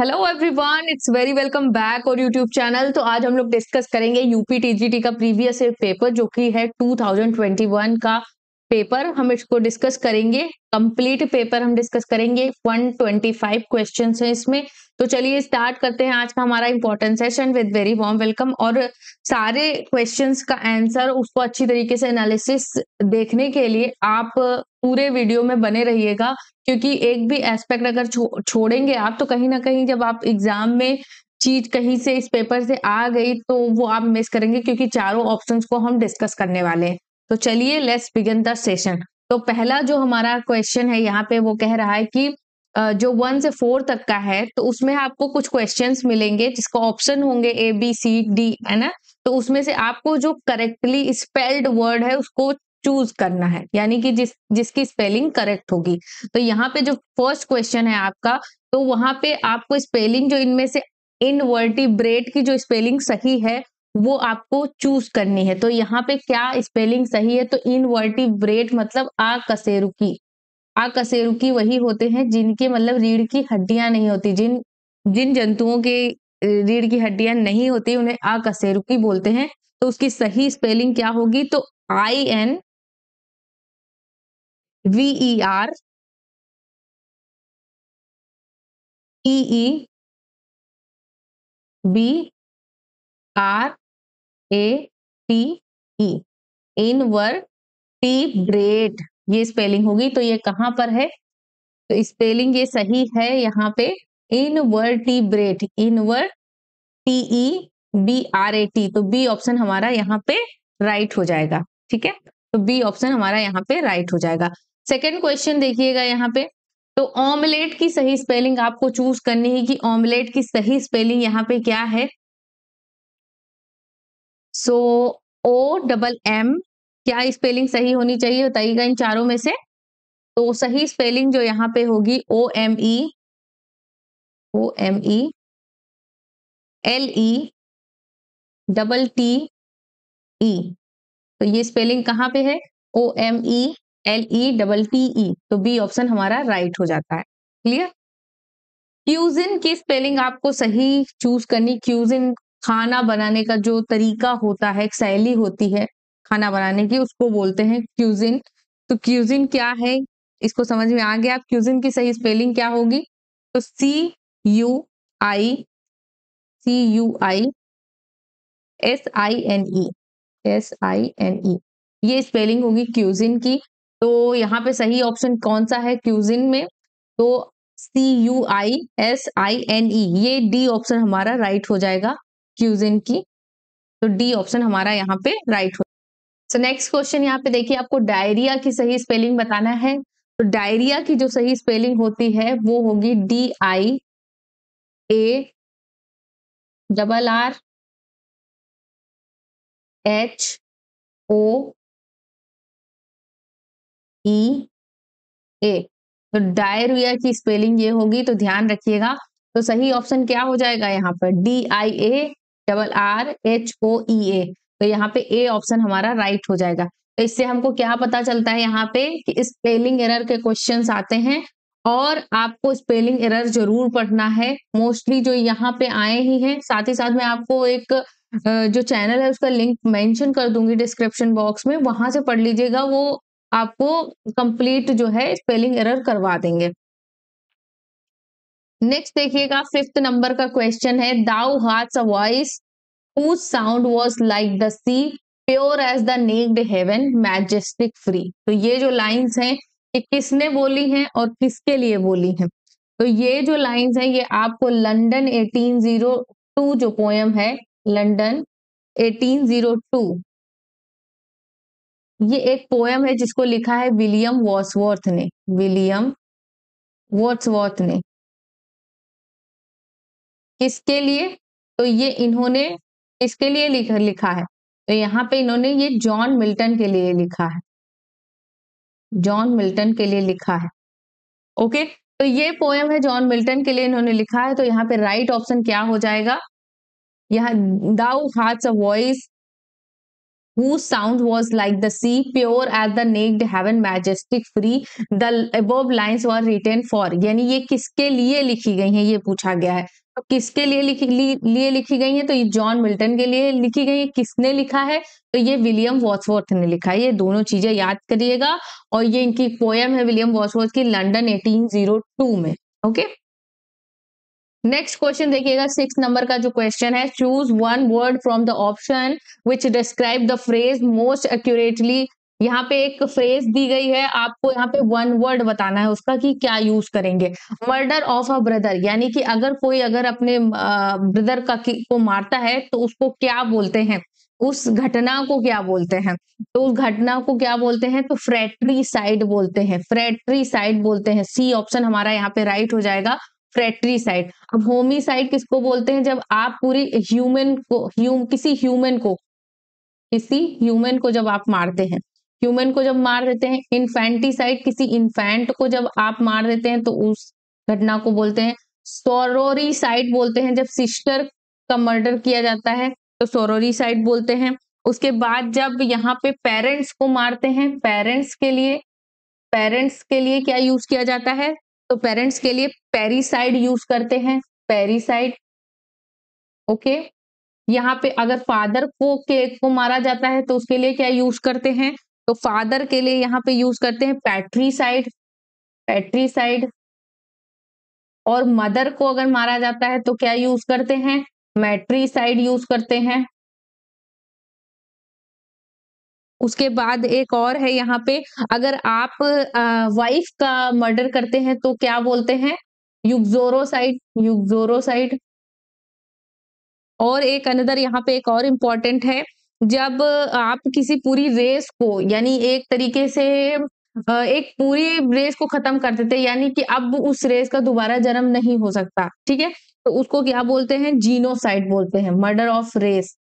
Hello everyone, it's very welcome back और YouTube channel. तो आज हम लोग डिस्कस करेंगे यूपी टीजीटी का प्रीवियस ईयर पेपर जो कि है 2021 का पेपर। हम इसको डिस्कस करेंगे, कंप्लीट पेपर हम डिस्कस करेंगे। 125 क्वेश्चंस हैं इसमें। तो चलिए स्टार्ट करते हैं आज का हमारा important session with very warm welcome. और सारे क्वेश्चंस का आंसर, उसको अच्छी तरीके से एनालिसिस देखने के लिए आप पूरे वीडियो में बने रहिएगा, क्योंकि एक भी एस्पेक्ट अगर छोड़ेंगे आप तो कहीं ना कहीं जब आप एग्जाम में चीज कहीं से इस पेपर से आ गई तो वो आप मिस करेंगे, क्योंकि चारों ऑप्शंस को हम डिस्कस करने वाले हैं। तो चलिए लेट्स बिगिन द सेशन। तो पहला जो हमारा क्वेश्चन है यहाँ पे वो कह रहा है कि जो 1 से 4 तक का है तो उसमें आपको कुछ क्वेश्चंस मिलेंगे जिसका ऑप्शन होंगे ABCD, है ना। तो उसमें से आपको जो करेक्टली स्पेल्ड वर्ड है उसको चूज करना है, यानी कि जिसकी स्पेलिंग करेक्ट होगी। तो यहाँ पे जो फर्स्ट क्वेश्चन है आपका, तो वहां पे आपको स्पेलिंग जो इनमें से इनवर्टिब्रेट की जो स्पेलिंग सही है वो आपको चूज करनी है। तो यहाँ पे क्या स्पेलिंग सही है, तो इनवर्टिब्रेट मतलब आकशेरुकी। आकशेरुकी वही होते हैं जिनके मतलब रीढ़ की हड्डियां नहीं होती। जिन जिन जंतुओं के रीढ़ की हड्डियां नहीं होती उन्हें आकशेरुकी बोलते हैं। तो उसकी सही स्पेलिंग क्या होगी, तो INVER TEBRATE, इनवर्टिब्रेट ये स्पेलिंग होगी। तो ये कहां पर है, तो स्पेलिंग ये सही है यहाँ पे इनवर्टिब्रेट, TEBRAT। तो बी ऑप्शन हमारा यहाँ पे राइट हो जाएगा। ठीक है, तो बी ऑप्शन हमारा यहाँ पे राइट हो जाएगा। सेकेंड क्वेश्चन देखिएगा यहाँ पे, तो ऑमलेट की सही स्पेलिंग आपको चूज करनी है कि ऑमलेट की सही स्पेलिंग यहाँ पे क्या है। सो OMM क्या स्पेलिंग सही होनी चाहिए, बताइएगा इन चारों में से। तो सही स्पेलिंग जो यहाँ पे होगी OMELETTE। तो ये स्पेलिंग कहाँ पे है, OMELETTE। तो बी ऑप्शन हमारा राइट हो जाता है। क्लियर। क्यूजिन की स्पेलिंग आपको सही चूज करनी। क्यूजिन खाना बनाने का जो तरीका होता है, एक शैली होती है खाना बनाने की, उसको बोलते हैं क्यूजिन। तो क्यूजिन क्या है, इसको समझ में आ गया। क्यूजिन की सही स्पेलिंग क्या होगी, तो CUISINE ये स्पेलिंग होगी क्यूजिन की। तो यहाँ पे सही ऑप्शन कौन सा है क्यूजिन में, तो CUISINE, ये डी ऑप्शन हमारा राइट हो जाएगा क्यूजिन की। तो डी ऑप्शन हमारा यहाँ पे राइट हो। सो नेक्स्ट क्वेश्चन यहाँ पे देखिए, आपको डायरिया की सही स्पेलिंग बताना है। तो डायरिया की जो सही स्पेलिंग होती है वो होगी DIARRHOEA। तो डायरिया की स्पेलिंग ये होगी, तो ध्यान रखिएगा। तो सही ऑप्शन क्या हो जाएगा यहाँ पर, DIARRHOEA। तो यहाँ पे ए ऑप्शन हमारा राइट हो जाएगा। तो इससे हमको क्या पता चलता है यहाँ पे कि स्पेलिंग एरर के क्वेश्चंस आते हैं और आपको स्पेलिंग एरर जरूर पढ़ना है। मोस्टली जो यहाँ पे आए ही हैं, साथ ही साथ मैं आपको एक जो चैनल है उसका लिंक मेंशन कर दूंगी डिस्क्रिप्शन बॉक्स में, वहां से पढ़ लीजिएगा। वो आपको कंप्लीट जो है स्पेलिंग एरर करवा देंगे। नेक्स्ट देखिएगा, 5th नंबर का क्वेश्चन है, दाउ हार्ट्स a voice whose sound was like the sea, pure as the naked heaven, majestic free। तो ये जो लाइंस हैं ये किसने बोली हैं और किसके लिए बोली हैं, तो ये जो लाइंस हैं ये आपको लंदन 1802 जो पोयम है, लंदन 1802, ये एक पोयम है जिसको लिखा है विलियम वर्ड्सवर्थ ने। विलियम वर्ड्सवर्थ ने किसके लिए, तो ये इन्होंने किसके लिए लिखा है, तो यहाँ पे इन्होंने ये जॉन मिल्टन के लिए लिखा है। जॉन मिल्टन के लिए लिखा है। ओके, तो ये पोयम है जॉन मिल्टन के लिए इन्होंने लिखा है। तो यहाँ पे राइट ऑप्शन क्या हो जाएगा, यहाँ दाउ हार्ट्स a voice whose sound was like the sea, pure as the naked heaven, majestic, free. The above lines were written for. यानी ये किसके लिए लिखी गई हैं, ये पूछा गया है। तो किसके लिए लिए लिखी गई है, तो ये जॉन मिल्टन के लिए लिखी गई है। किसने लिखा है, तो ये विलियम वॉर्ड्सवर्थ ने लिखा है। ये दोनों चीजें याद करिएगा। और ये इनकी पोयम है विलियम वॉर्ड्सवर्थ की, लंदन 1802 में। ओके, नेक्स्ट क्वेश्चन देखिएगा, 6 नंबर का जो क्वेश्चन है, choose one word from the option which describe the phrase most accurately. यहाँ पे एक फ्रेज दी गई है, आपको यहाँ पे वन वर्ड बताना है उसका कि क्या यूज करेंगे। मर्डर ऑफ अ ब्रदर, यानी कि अगर कोई अपने ब्रदर को मारता है तो उसको क्या बोलते हैं, उस घटना को क्या बोलते हैं, तो उस घटना को क्या बोलते हैं, तो फ्रेट्रीसाइड बोलते हैं। फ्रेट्रीसाइड बोलते हैं। सी ऑप्शन हमारा यहाँ पे राइट हो जाएगा, फ्रेट्रीसाइड। अब होमिसाइड किसको बोलते हैं, जब आप पूरी किसी ह्यूमन को जब आप मारते हैं, ह्यूमन को जब मार देते हैं। इन्फेंटिसाइड, किसी इन्फेंट को जब आप मार देते हैं तो उस घटना को बोलते हैं। सोरोरीसाइड बोलते हैं, जब सिस्टर का मर्डर किया जाता है तो सोरोरीसाइड बोलते हैं। उसके बाद जब यहाँ पे पेरेंट्स को मारते हैं, पेरेंट्स के लिए क्या यूज किया जाता है, तो पेरेंट्स के लिए पेरिसाइड यूज करते हैं, पेरिसाइड। ओके, यहाँ पे अगर फादर को मारा जाता है तो उसके लिए क्या यूज करते हैं, तो फादर के लिए यहाँ पे यूज करते हैं पैट्रीसाइड, पैट्रीसाइड। और मदर को अगर मारा जाता है तो क्या यूज करते हैं, मैट्रीसाइड यूज करते हैं। उसके बाद एक और है यहाँ पे, अगर आप वाइफ का मर्डर करते हैं तो क्या बोलते हैं, युक्सोरोसाइड, युक्सोरोसाइड। और एक अनदर यहाँ पे एक और इम्पोर्टेंट है, जब आप किसी पूरी रेस को, यानी एक तरीके से एक पूरी रेस को खत्म कर देते हैं, यानी कि अब उस रेस का दोबारा जन्म नहीं हो सकता, ठीक है, तो उसको क्या बोलते हैं, जीनोसाइड बोलते हैं। मर्डर ऑफ रेस,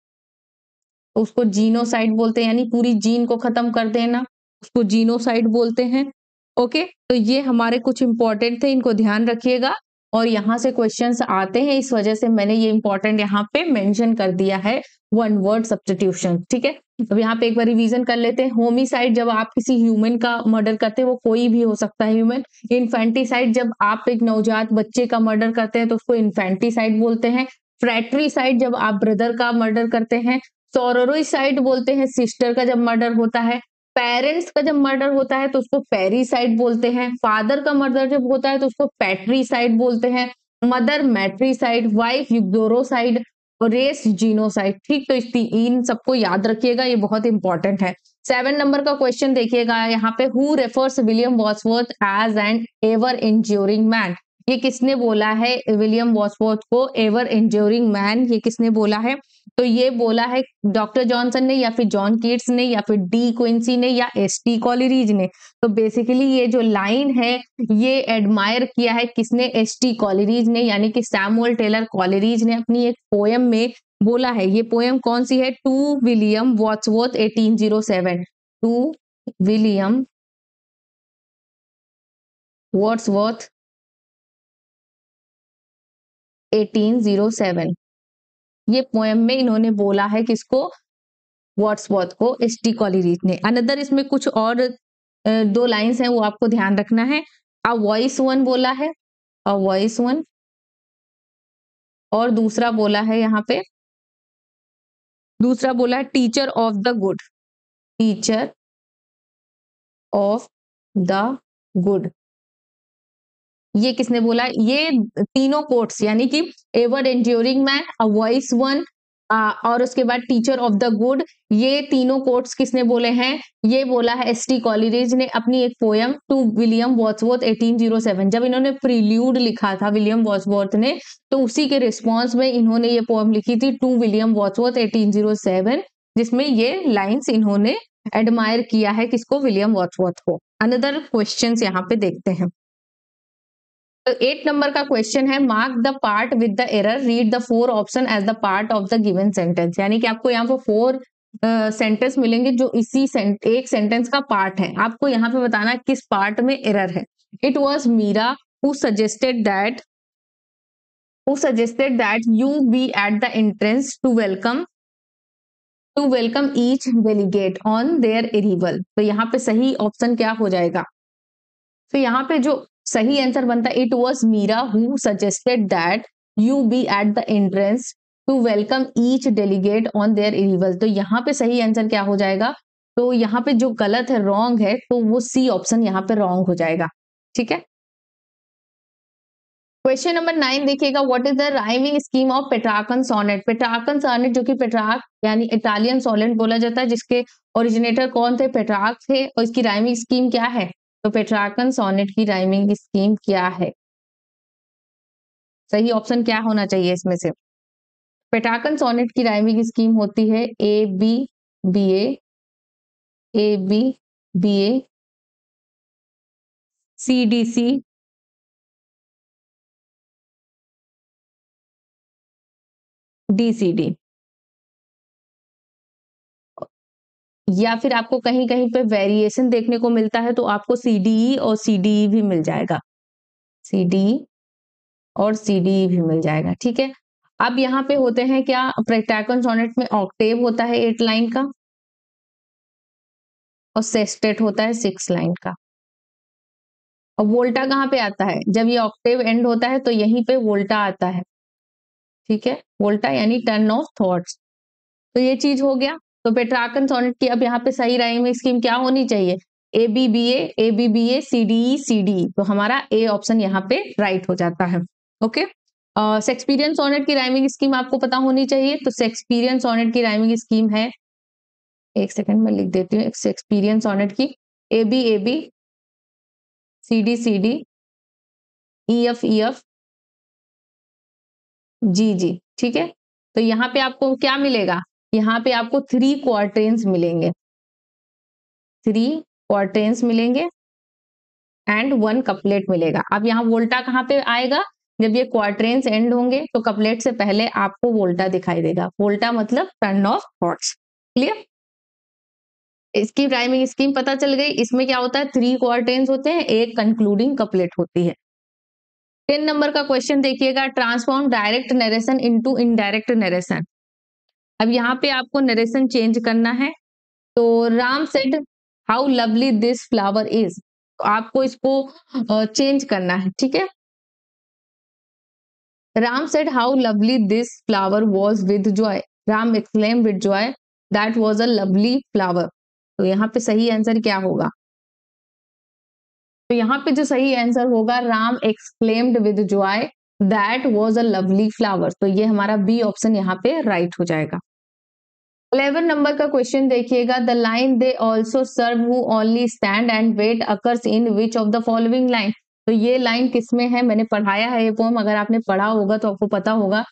उसको जीनोसाइड बोलते हैं, यानी पूरी जीन को खत्म कर देना, उसको जीनोसाइड बोलते हैं। ओके, तो ये हमारे कुछ इंपॉर्टेंट थे, इनको ध्यान रखिएगा। और यहाँ से क्वेश्चंस आते हैं, इस वजह से मैंने ये इंपॉर्टेंट यहाँ पे मेंशन कर दिया है, वन वर्ड सब्स्टिट्यूशन। ठीक है, अब यहाँ पे एक बार रिवीजन कर लेते हैं। होमिसाइड, जब आप किसी ह्यूमन का मर्डर करते हैं, वो कोई भी हो सकता है ह्यूमन। इन्फेंटिसाइड, जब आप एक नवजात बच्चे का मर्डर करते हैं तो उसको इन्फेंटिसाइड बोलते हैं। फ्रैट्रीसाइड, जब आप ब्रदर का मर्डर करते हैं। सोरोरिसाइड बोलते हैं सिस्टर का जब मर्डर होता है। पेरेंट्स का जब मर्डर होता है तो उसको पेरिसाइड बोलते हैं। फादर का मर्डर जब होता है तो उसको पैट्रीसाइड बोलते हैं। मदर मैट्रीसाइड, वाइफ यूक्सोरोसाइड और रेस जीनोसाइड। ठीक, तो इन सबको याद रखिएगा, ये बहुत इंपॉर्टेंट है। 7 नंबर का क्वेश्चन देखिएगा यहाँ पे, who refers William Wordsworth as an ever enduring man. ये किसने बोला है विलियम वॉर्ड्सवर्थ को एवर एंड्यूरिंग मैन, ये किसने बोला है, तो ये बोला है डॉक्टर जॉनसन ने, या फिर जॉन कीट्स ने, या फिर डी क्विंसी ने, या एस.टी. कॉलरिज ने। तो बेसिकली ये जो लाइन है ये एडमायर किया है किसने, एस.टी. कॉलरिज ने, यानी कि सैमुअल टेलर कॉलरिज ने अपनी एक पोयम में बोला है। ये पोयम कौन सी है, टू विलियम वॉर्ड्सवर्थ 1807, टू विलियम वॉर्ड्सवर्थ 1807। ये पोयम में इन्होंने बोला है किसको, वॉर्ड्सवर्थ को, एस.टी. कॉलरिज ने। अनदर इसमें कुछ और 2 लाइंस हैं, वो आपको ध्यान रखना है। अ वॉइस वन बोला है, अ वॉइस वन, और दूसरा बोला है यहाँ पे, दूसरा बोला है teacher of the good, teacher of the good. ये किसने बोला, ये तीनों कोट्स, यानी कि ever enduring man, a voice one, और उसके बाद टीचर ऑफ द गुड, ये तीनों कोट्स किसने बोले हैं, ये बोला है एस.टी. कॉलरिज ने अपनी एक पोयम टू विलियम वॉर्ड्सवर्थ 1807। जब इन्होंने प्रील्यूड लिखा था विलियम वॉर्ड्सवर्थ ने, तो उसी के रिस्पॉन्स में इन्होंने ये पोयम लिखी थी टू विलियम वॉर्ड्सवर्थ 1807, जिसमें ये लाइन्स इन्होंने एडमायर किया है किसको, विलियम वॉर्ड्सवर्थ को। अनदर क्वेश्चंस यहाँ पे देखते हैं। तो 8 नंबर का क्वेश्चन है, mark the part with the error, read the 4 option as the part of the given sentence. यानी कि आपको यहाँ पर 4 सेंटेंस मिलेंगे जो इसी एक सेंटेंस का पार्ट है। आपको यहाँ पे बताना किस पार्ट में एरर है। It was Meera who suggested that you be at the entrance to welcome to welcome each delegate on their arrival. तो यहाँ पे सही ऑप्शन क्या हो जाएगा? तो यहाँ पे जो सही आंसर बनता है, it was Meera who suggested that you be at the entrance to welcome each delegate on their arrival. तो यहाँ पे सही आंसर क्या हो जाएगा? तो यहाँ पे जो गलत है, रॉन्ग है, तो वो सी ऑप्शन यहाँ पे रॉन्ग हो जाएगा। ठीक है। क्वेश्चन नंबर 9 देखिएगा, what is the rhyming scheme of Petrarchan sonnet. Petrarchan sonnet जो कि पेट्रार्क यानी इटालियन सोनेट बोला जाता है, जिसके ओरिजिनेटर कौन थे? पेट्रार्क थे। और इसकी राइमिंग स्कीम क्या है? तो पेट्रार्कन सोनेट की राइमिंग स्कीम क्या है? सही ऑप्शन क्या होना चाहिए इसमें से? पेट्रार्कन सोनेट की राइमिंग स्कीम होती है A B B A B B A C D C D C D, या फिर आपको कहीं कहीं पे वेरिएशन देखने को मिलता है, तो आपको सीडीई और सीडीई भी मिल जाएगा। सीडीई और सीडीई भी मिल जाएगा। ठीक है। अब यहाँ पे होते हैं क्या, पेट्रार्कन सोनेट में ऑक्टेव होता है 8 लाइन का और सेस्टेट होता है 6 लाइन का। और वोल्टा कहाँ पे आता है? जब ये ऑक्टेव एंड होता है तो यहीं पे वोल्टा आता है। ठीक है। वोल्टा यानी टर्न ऑफ थॉट्स। तो ये चीज हो गया। तो पेट्रार्कन सोनेट की अब यहाँ पे सही राइमिंग स्कीम क्या होनी चाहिए? A B B A C D C D. तो हमारा ए ऑप्शन यहाँ पे राइट हो जाता है। ओके। शेक्सपियरियन सोनेट की राइमिंग स्कीम आपको पता होनी चाहिए। तो शेक्सपियरियन सोनेट की राइमिंग स्कीम है, एक सेकंड में लिख देती हूँ, शेक्सपियरियन सोनेट की A B C D E F G G. ठीक है। तो यहाँ पे आपको क्या मिलेगा? यहाँ पे आपको 3 क्वार्टेन्स मिलेंगे, 3 क्वार्टेन्स मिलेंगे एंड 1 कपलेट मिलेगा। अब यहाँ वोल्टा कहाँ पे आएगा? जब ये क्वार्टेन्स एंड होंगे तो कपलेट से पहले आपको वोल्टा दिखाई देगा। वोल्टा मतलब टर्न ऑफ थॉट्स। क्लियर? इसकी राइमिंग स्कीम पता चल गई। इसमें क्या होता है? 3 क्वार्टेन्स होते हैं, एक कंक्लूडिंग कपलेट होती है। 10 नंबर का क्वेश्चन देखिएगा, transform direct narration into indirect narration. अब यहाँ पे आपको नरेशन चेंज करना है। तो Ram said how lovely this flower is, तो आपको इसको चेंज करना है। ठीक है। Ram said how lovely this flower was with Joy. Ram exclaim with Joy that was a lovely flower. तो यहाँ पे सही आंसर क्या होगा? तो यहाँ पे जो सही आंसर होगा, Ram exclaimed with Joy that was a lovely flower. तो ये हमारा बी ऑप्शन यहाँ पे राइट हो जाएगा। 11 नंबर का क्वेश्चन देखिएगा, the line they also serve who only stand and wait occurs in which of the following line. तो ये लाइन किसमें है? मैंने पढ़ाया है ये पोम, अगर आपने पढ़ा होगा तो आपको पता होगा।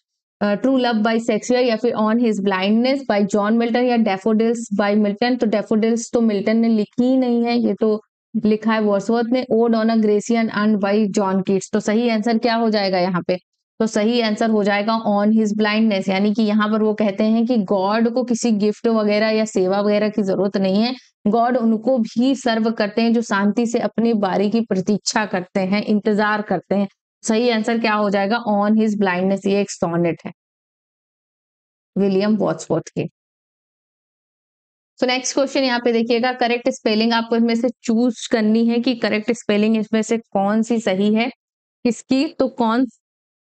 ट्रू लव बाय शेक्सपियर या फिर on his blindness bye John Milton या डैफोडिल्स बाय मिल्टन। तो डैफोडिल्स तो मिल्टन ने लिखी ही नहीं है, ये तो लिखा है वर्ड्सवर्थ ने। Odd on a Grecian earned bye John Keats. तो सही आंसर क्या हो जाएगा यहाँ पे? तो सही आंसर हो जाएगा ऑन हिज ब्लाइंडनेस, यानी कि यहाँ पर वो कहते हैं कि गॉड को किसी गिफ्ट वगैरह या सेवा वगैरह की जरूरत नहीं है। गॉड उनको भी सर्व करते हैं जो शांति से अपनी बारी की प्रतीक्षा करते हैं, इंतजार करते हैं। सही आंसर क्या हो जाएगा? On his blindness. ये एक सोनेट है विलियम वर्ड्सवर्थ के। सो नेक्स्ट क्वेश्चन यहाँ पे देखिएगा, करेक्ट स्पेलिंग आपको इसमें से चूज करनी है कि करेक्ट स्पेलिंग इसमें से कौन सी सही है किसकी। तो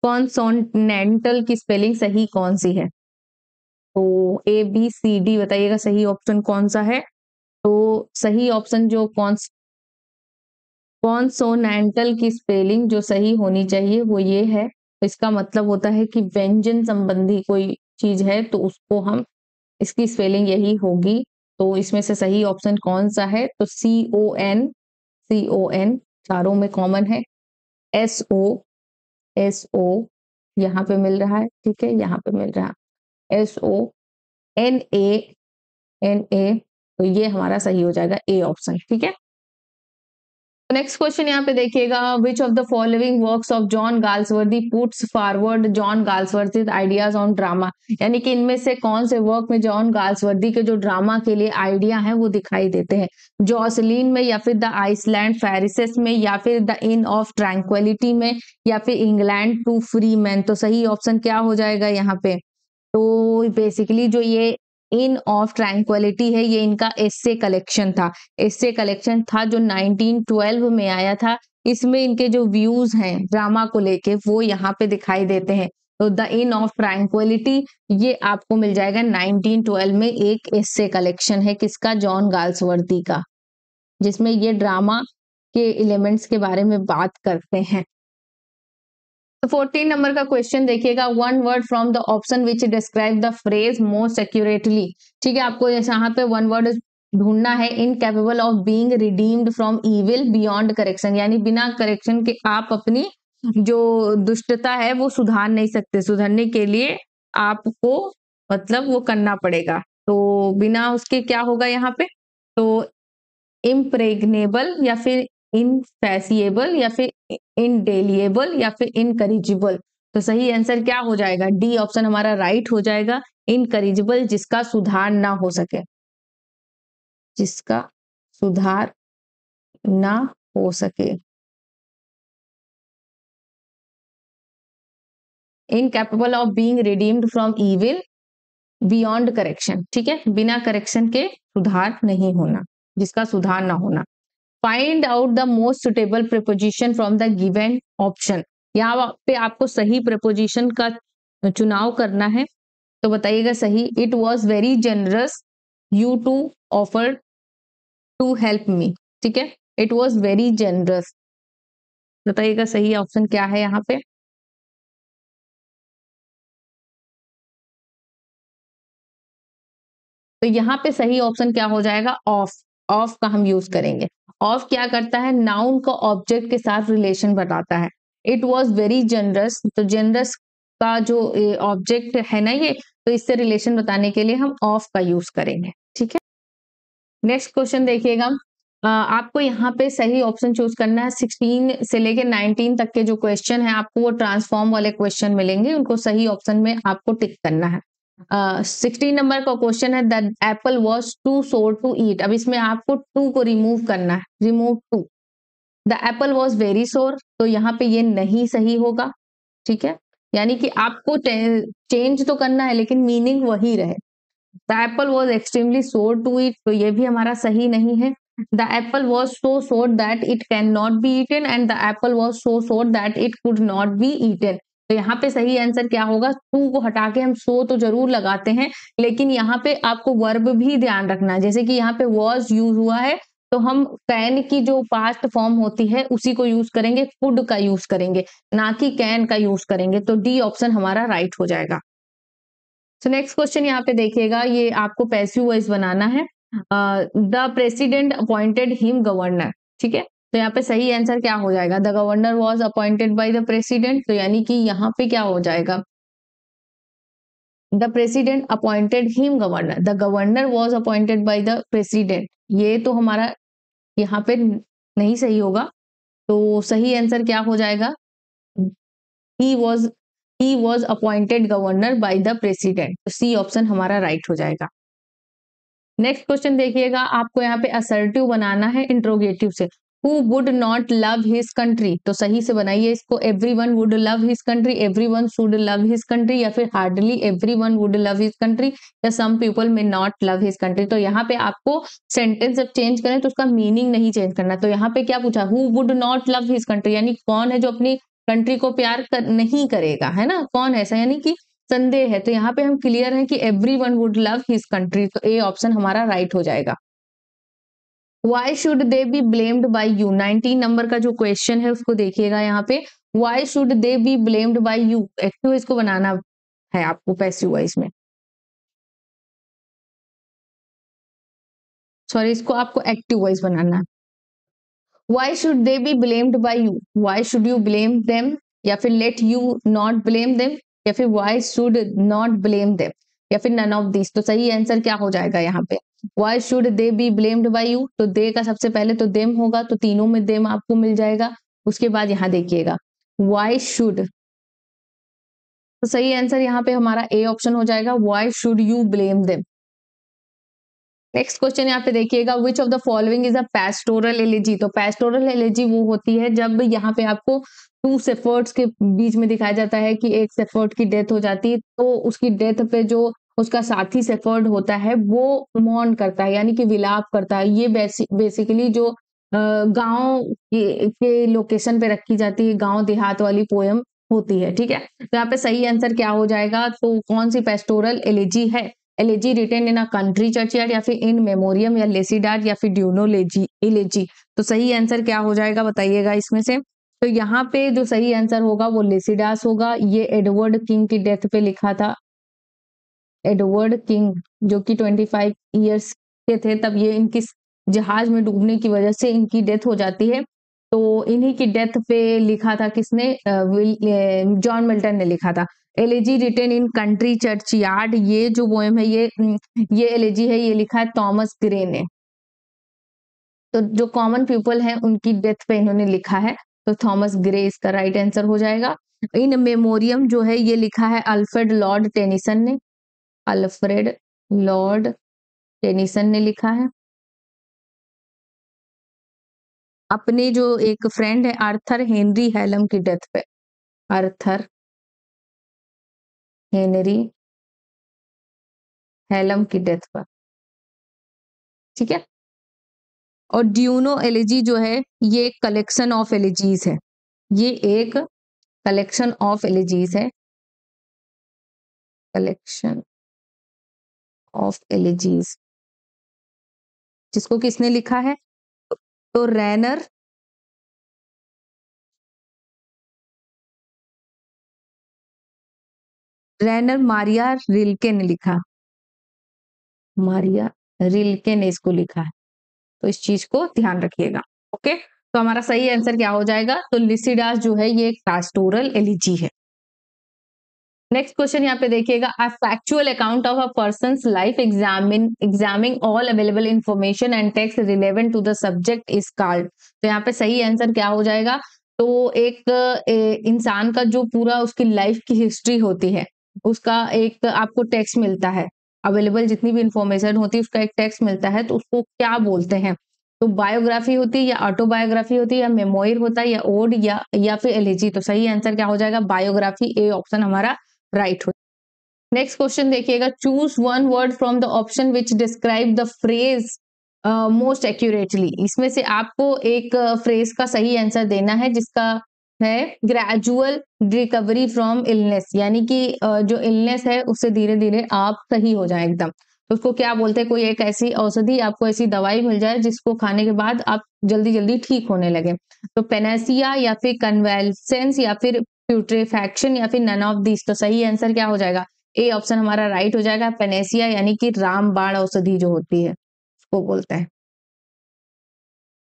कॉन्सोनेंटल की स्पेलिंग सही कौन सी है? तो ए बी सी डी बताइएगा सही ऑप्शन कौन सा है। तो सही ऑप्शन जो कॉन्सोनेंटल की स्पेलिंग जो सही होनी चाहिए वो ये है। तो इसका मतलब होता है कि व्यंजन संबंधी कोई चीज है तो उसको हम, इसकी स्पेलिंग यही होगी। तो इसमें से सही ऑप्शन कौन सा है? तो सी ओ एन चारों में कॉमन है। एस ओ यहाँ पे मिल रहा है। ठीक है, यहाँ पे मिल रहा है SONANA। तो ये हमारा सही हो जाएगा ए ऑप्शन। ठीक है। नेक्स्ट क्वेश्चन यहाँ पे देखिएगा, which of the following works of John Galsworthy puts forward John Galsworthy ideas on drama. यानी कि इनमें से कौन से वर्क में जॉन गाल्सवर्दी के जो ड्रामा के लिए आइडिया है वो दिखाई देते हैं? जॉसलिन में, या फिर द आइसलैंड फेरिसेस में, या फिर द इन ऑफ ट्रैंक्विलिटी में, या फिर इंग्लैंड टू फ्री मैन। तो सही ऑप्शन क्या हो जाएगा यहाँ पे? तो बेसिकली जो ये इन ऑफ ट्रैंक्विलिटी है, ये इनका एस्से कलेक्शन था। एस्से कलेक्शन था जो 1912 में आया था। इसमें इनके जो व्यूज हैं ड्रामा को लेके वो यहाँ पे दिखाई देते हैं। तो द इन ऑफ ट्रैंक्विलिटी ये आपको मिल जाएगा 1912 में, एक एस्से कलेक्शन है किसका, जॉन गाल्सवर्दी का, जिसमें ये ड्रामा के एलिमेंट्स के बारे में बात करते हैं। तो 14 नंबर का क्वेश्चन देखिएगा, one word from the option which describe the phrase most accurately. ठीक है, आपको यहाँ पे वन वर्ड ढूंढना है। Incapable of being redeemed from evil beyond correction, यानी बिना करेक्शन के आप अपनी जो दुष्टता है वो सुधार नहीं सकते, सुधरने के लिए आपको मतलब वो करना पड़ेगा। तो बिना उसके क्या होगा यहाँ पे, तो इम्प्रेग्नेबल या फिर इनफैसिएबल या फिर इनडेलिएबल या फिर इनकरिजिबल। तो सही आंसर क्या हो जाएगा, डी ऑप्शन हमारा राइट हो जाएगा, इनकरिजिबल, जिसका सुधार ना हो सके, जिसका सुधार ना हो सके। Incapable of being redeemed from evil beyond correction, ठीक है, बिना करेक्शन के सुधार नहीं होना, जिसका सुधार ना होना। Find out the most suitable preposition from the given option, यहाँ पे आपको सही प्रीपोजिशन का चुनाव करना है। तो बताइएगा सही, it was very generous you to offer to help me, ठीक है, इट वॉज वेरी जनरस। बताइएगा सही ऑप्शन क्या है यहाँ पे। तो यहाँ पे सही ऑप्शन क्या हो जाएगा, ऑफ। ऑफ का हम यूज करेंगे। ऑफ क्या करता है, नाउन को ऑब्जेक्ट के साथ रिलेशन बताता है। इट वॉज वेरी जनरस, तो जनरस का जो ऑब्जेक्ट है ना ये, तो इससे रिलेशन बताने के लिए हम ऑफ का यूज करेंगे, ठीक है। नेक्स्ट क्वेश्चन देखिएगा, आपको यहाँ पे सही ऑप्शन चूज करना है। 16 से लेके 19 तक के जो क्वेश्चन है आपको वो ट्रांसफॉर्म वाले क्वेश्चन मिलेंगे, उनको सही ऑप्शन में आपको टिक करना है। 16 नंबर का क्वेश्चन है, the apple was too sour to eat. अब इसमें आपको टू को रिमूव करना है, remove too. The apple was very sour, तो यहाँ पे ये नहीं सही होगा, ठीक है, यानी कि आपको चेंज तो करना है लेकिन मीनिंग वही रहे। द एप्पल वॉज एक्सट्रीमली सोर टू ईट, तो ये भी हमारा सही नहीं है। The apple was so sour that it can not be eaten and the apple was so sour that it could not be eaten. तो यहाँ पे सही आंसर क्या होगा, टू को हटा के हम सो तो जरूर लगाते हैं, लेकिन यहाँ पे आपको वर्ब भी ध्यान रखना है। जैसे कि यहाँ पे वॉज यूज हुआ है, तो हम कैन की जो पास्ट फॉर्म होती है उसी को यूज करेंगे, कुड का यूज करेंगे, ना कि कैन का यूज करेंगे। तो डी ऑप्शन हमारा राइट हो जाएगा। तो नेक्स्ट क्वेश्चन यहाँ पे देखिएगा, ये आपको पैसिव वॉइस बनाना है। The president appointed him governor, ठीक है, तो यहाँ पे सही आंसर क्या हो जाएगा, the governor was appointed by the president, तो यानी कि यहाँ पे क्या हो जाएगा, the president appointed him governor, the governor was appointed by the president. ये तो हमारा यहाँ पे नहीं सही होगा, तो सही आंसर क्या हो जाएगा, he was appointed governor by the president। तो सी ऑप्शन हमारा राइट हो जाएगा। नेक्स्ट क्वेश्चन देखिएगा, आपको यहाँ पे असर्टिव बनाना है इंट्रोगेटिव से। Who would not love his country, तो सही से बनाइए इसको। everyone would love his country, everyone should love his country, या फिर hardly everyone would love his country, या some people may not love his country। तो यहाँ पे आपको सेंटेंस जब चेंज करें तो उसका मीनिंग नहीं चेंज करना। तो यहाँ पे क्या पूछा, who would not love his country, यानी कौन है जो अपनी कंट्री को प्यार नहीं करेगा, है ना, कौन ऐसा, यानी कि संदेह है। तो यहाँ पे हम क्लियर है कि everyone would love his country, तो ए ऑप्शन हमारा राइट हो जाएगा। Why should they be blamed by you, 19 number का जो क्वेश्चन है उसको देखिएगा यहाँ पे। Why should they be blamed by you, active इसको बनाना है आपको पैसिव वॉइस में, सॉरी इसको आपको एक्टिव वॉइस बनाना है। Why should they be blamed by you, why should you blame them, या फिर let you not blame them, या फिर why should not blame them, या फिर none of these। तो सही आंसर क्या हो जाएगा यहाँ पे, why should they be blamed by you, तो दे का सबसे पहले तो them होगा, तो तीनों में them आपको मिल जाएगा। उसके बाद यहाँ देखिएगा why should, तो सही आंसर यहाँ पे हमारा ए ऑप्शन हो जाएगा, why should you blame them। Next question यहाँ पे देखिएगा, which of the following is a pastoral elegy. तो पेस्टोरल एलिजी वो होती है जब यहाँ पे आपको टू शेफर्ड्स के बीच में दिखाया जाता है कि एक शेफर्ड की डेथ हो जाती है, तो उसकी डेथ पे जो उसका साथी शेफर्ड होता है वो मौन करता है यानी कि विलाप करता है। ये बेसिकली जो गाँव के लोकेशन पे रखी जाती है, गाँव देहात वाली पोएम होती है, ठीक है? तो यहाँ पे सही आंसर क्या हो जाएगा? तो कौन सी पेस्टोरल एलिजी है? Elegy written in a country churchyard या फिर इन मेमोरियम या लेसीडार या फिर ड्यूनो एलिजी। तो सही आंसर क्या हो जाएगा बताइएगा इसमें से? तो यहाँ पे जो सही आंसर होगा वो लेसीडास होगा। ये एडवर्ड किंग की डेथ पे लिखा था। एडवर्ड किंग जो कि 25 इयर्स के थे तब ये इनकी जहाज में डूबने की वजह से इनकी डेथ हो जाती है। तो इन्हीं की डेथ पे लिखा था किसने? जॉन मिल्टन ने लिखा था। Elegy written in country churchyard, ये जो पोएम है ये एलिजी है, ये लिखा है थॉमस ग्रे ने। तो जो कॉमन पीपल है उनकी डेथ पे इन्होंने लिखा है, तो थॉमस ग्रे इसका राइट आंसर हो जाएगा। इन मेमोरियम जो है ये लिखा है अल्फ्रेड लॉर्ड टेनिसन ने। अल्फ्रेड लॉर्ड टेनिसन ने लिखा है। अपने जो एक फ्रेंड है आर्थर हेनरी हेलम की डेथ पे, आर्थर हेनरी हेलम की डेथ पर, ठीक है। और ड्यूनो एलिजी जो है ये एक कलेक्शन ऑफ एलिजीज है। ये एक कलेक्शन ऑफ एलिजीज है, कलेक्शन ऑफ एलिजीज, जिसको किसने लिखा है? तो रैनर मारिया रिल्के ने लिखा। मारिया रिल्के ने इसको लिखा है, तो इस चीज को ध्यान रखिएगा। ओके, तो हमारा सही आंसर क्या हो जाएगा? तो लिसिडास जो है ये एक पास्टोरल एलिजी है। नेक्स्ट क्वेश्चन यहाँ पे देखिएगा, a factual account of a person's life examining all available information and text relevant to the subject is called. तो यहाँ पे सही आंसर क्या हो जाएगा? तो एक इंसान का जो पूरा उसकी लाइफ की हिस्ट्री होती है, उसका एक आपको टेक्स्ट मिलता है, अवेलेबल जितनी भी इंफॉर्मेशन होती है उसका एक टेक्स्ट मिलता है, तो उसको क्या बोलते हैं? तो बायोग्राफी होती है या ऑटोबायोग्राफी होती है या मेमोयर होता है या ओड या फिर एलिजी। तो सही आंसर क्या हो जाएगा? बायोग्राफी, ए ऑप्शन हमारा राइट हो। नेक्स्ट क्वेश्चन देखिएगा, choose one word from the option which describe the phrase most accurately. इसमें से आपको एक फ्रेज का सही आंसर देना है जिसका है ग्रेजुअल रिकवरी फ्रॉम इलनेस, यानी कि जो इलनेस है उससे धीरे धीरे आप सही हो जाए एकदम। तो उसको क्या बोलते हैं? कोई एक ऐसी औषधि, आपको ऐसी दवाई मिल जाए जिसको खाने के बाद आप जल्दी जल्दी ठीक होने लगे। तो पेनेसिया या फिर कन्वेलसेंस या फिर प्यूट्रेफैक्शन या फिर नन ऑफ दिस। तो सही आंसर क्या हो जाएगा? ए ऑप्शन हमारा राइट हो जाएगा, पेनेसिया यानी कि रामबाण औषधि जो होती है उसको बोलते हैं।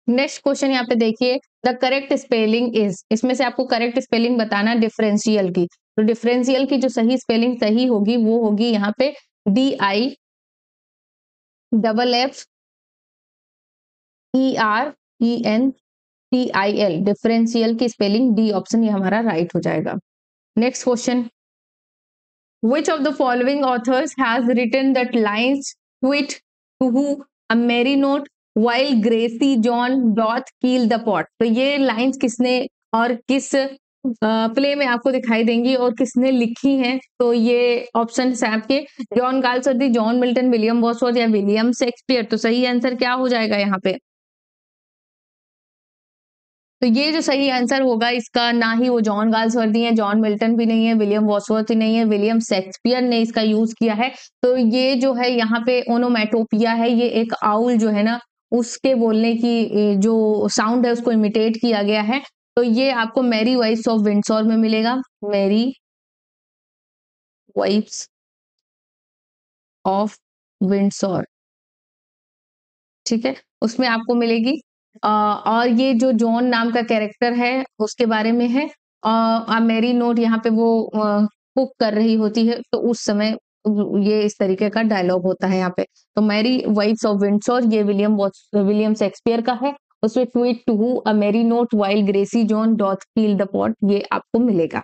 नेक्स्ट क्वेश्चन यहाँ पे देखिए, द करेक्ट स्पेलिंग इज, इसमें से आपको करेक्ट स्पेलिंग बताना डिफरेंशियल की। तो डिफरेंशियल की जो सही स्पेलिंग सही होगी वो होगी यहाँ पे DIFFERENTIL। डिफरेंशियल की स्पेलिंग डी ऑप्शन ये हमारा राइट हो जाएगा। Next question, which of the following authors has written that lines tweet to who a merry note while Gracie John doth kill the pot। तो ये लाइंस किसने और किस प्ले में आपको दिखाई देंगी और किसने लिखी हैं? तो ये ऑप्शन है आपके John Galsworthy, John Milton, William Wordsworth या विलियम शेक्सपियर। तो सही आंसर क्या हो जाएगा यहाँ पे? तो ये जो सही आंसर होगा इसका, ना ही वो जॉन गाल्सवर्दी है, जॉन मिल्टन भी नहीं है, विलियम वर्ड्सवर्थ ही नहीं है, विलियम शेक्सपियर ने इसका यूज किया है। तो ये जो है यहाँ पे ओनोमैटोपिया है, ये एक आउल जो है ना उसके बोलने की जो साउंड है उसको इमिटेट किया गया है। तो ये आपको मैरी वाइफ्स ऑफ विंडसॉर में मिलेगा, मैरी वाइफ्स ऑफ विंडसॉर, ठीक है, उसमें आपको मिलेगी। और ये जो जॉन नाम का कैरेक्टर है उसके बारे में है। मेरी नोट यहाँ पे वो कुक कर रही होती है तो उस समय ये इस तरीके का डायलॉग होता है यहाँ पे। तो मैरी वाइफ्स ऑफ विंडसॉर ये विलियम शेक्सपियर का है। उसमें tu-whit tu-who a merry note while greasy Joan doth feel the pot, ये आपको मिलेगा।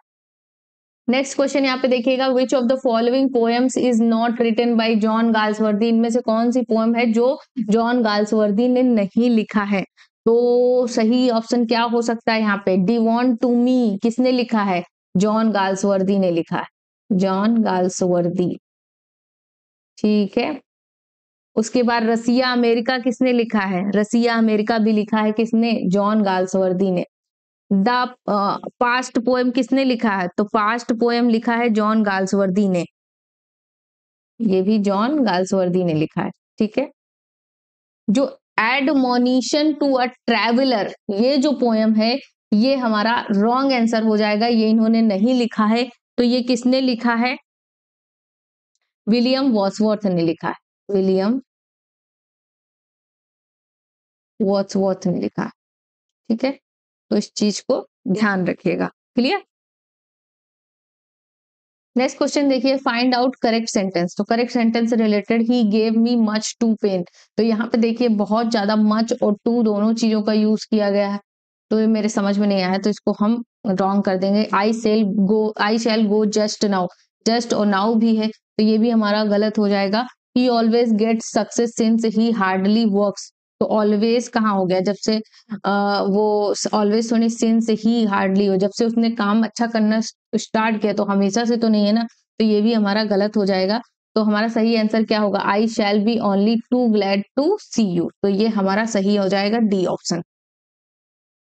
नेक्स्ट क्वेश्चन यहाँ पे देखिएगा, which of the following poems is not written by John Galsworthy. इनमें से कौन सी पोएम है जो जॉन गाल्सवर्दी ने नहीं लिखा है? तो सही ऑप्शन क्या हो सकता है यहाँ पे? डी वॉन्ट टू मी किसने लिखा है? जॉन गाल्सवर्दी ने लिखा है, जॉन गाल्सवर्दी। ठीक है। उसके बाद रसिया अमेरिका किसने लिखा है? रसिया अमेरिका भी लिखा है किसने? जॉन गाल्सवर्दी ने। द पास्ट पोएम किसने लिखा है? तो पास्ट पोएम लिखा है जॉन गाल्सवर्दी ने। ये भी जॉन गाल्सवर्दी ने लिखा है। ठीक है। जो एडमोनिशन टू अ ट्रैवलर, ये जो पोएम है ये हमारा रॉन्ग आंसर हो जाएगा, ये इन्होंने नहीं लिखा है। तो ये किसने लिखा है? विलियम वॉर्ड्सवर्थ ने लिखा है। विलियम वॉर्ड्सवर्थ ने लिखा है। ठीक है। तो इस चीज को ध्यान रखिएगा। क्लियर। नेक्स्ट क्वेश्चन देखिए, फाइंड आउट करेक्ट सेंटेंस। तो करेक्ट सेंटेंस से related, he gave me much too pain. तो यहाँ पे देखिए बहुत ज्यादा मच और टू दोनों चीजों का यूज किया गया है, तो ये मेरे समझ में नहीं आया, तो इसको हम रॉन्ग कर देंगे। आई शैल गो जस्ट नाउ, जस्ट और नाउ भी है तो ये भी हमारा गलत हो जाएगा। ही always get success since he hardly works. तो ऑलवेज कहाँ हो गया? जब से वो ऑलवेज सुनी सिंस ही हार्डली हो, जब से उसने काम अच्छा करना स्टार्ट किया, तो हमेशा से तो नहीं है ना, तो ये भी हमारा गलत हो जाएगा। तो हमारा सही आंसर क्या होगा? I shall be only too glad to see you. तो ये हमारा सही हो जाएगा डी ऑप्शन।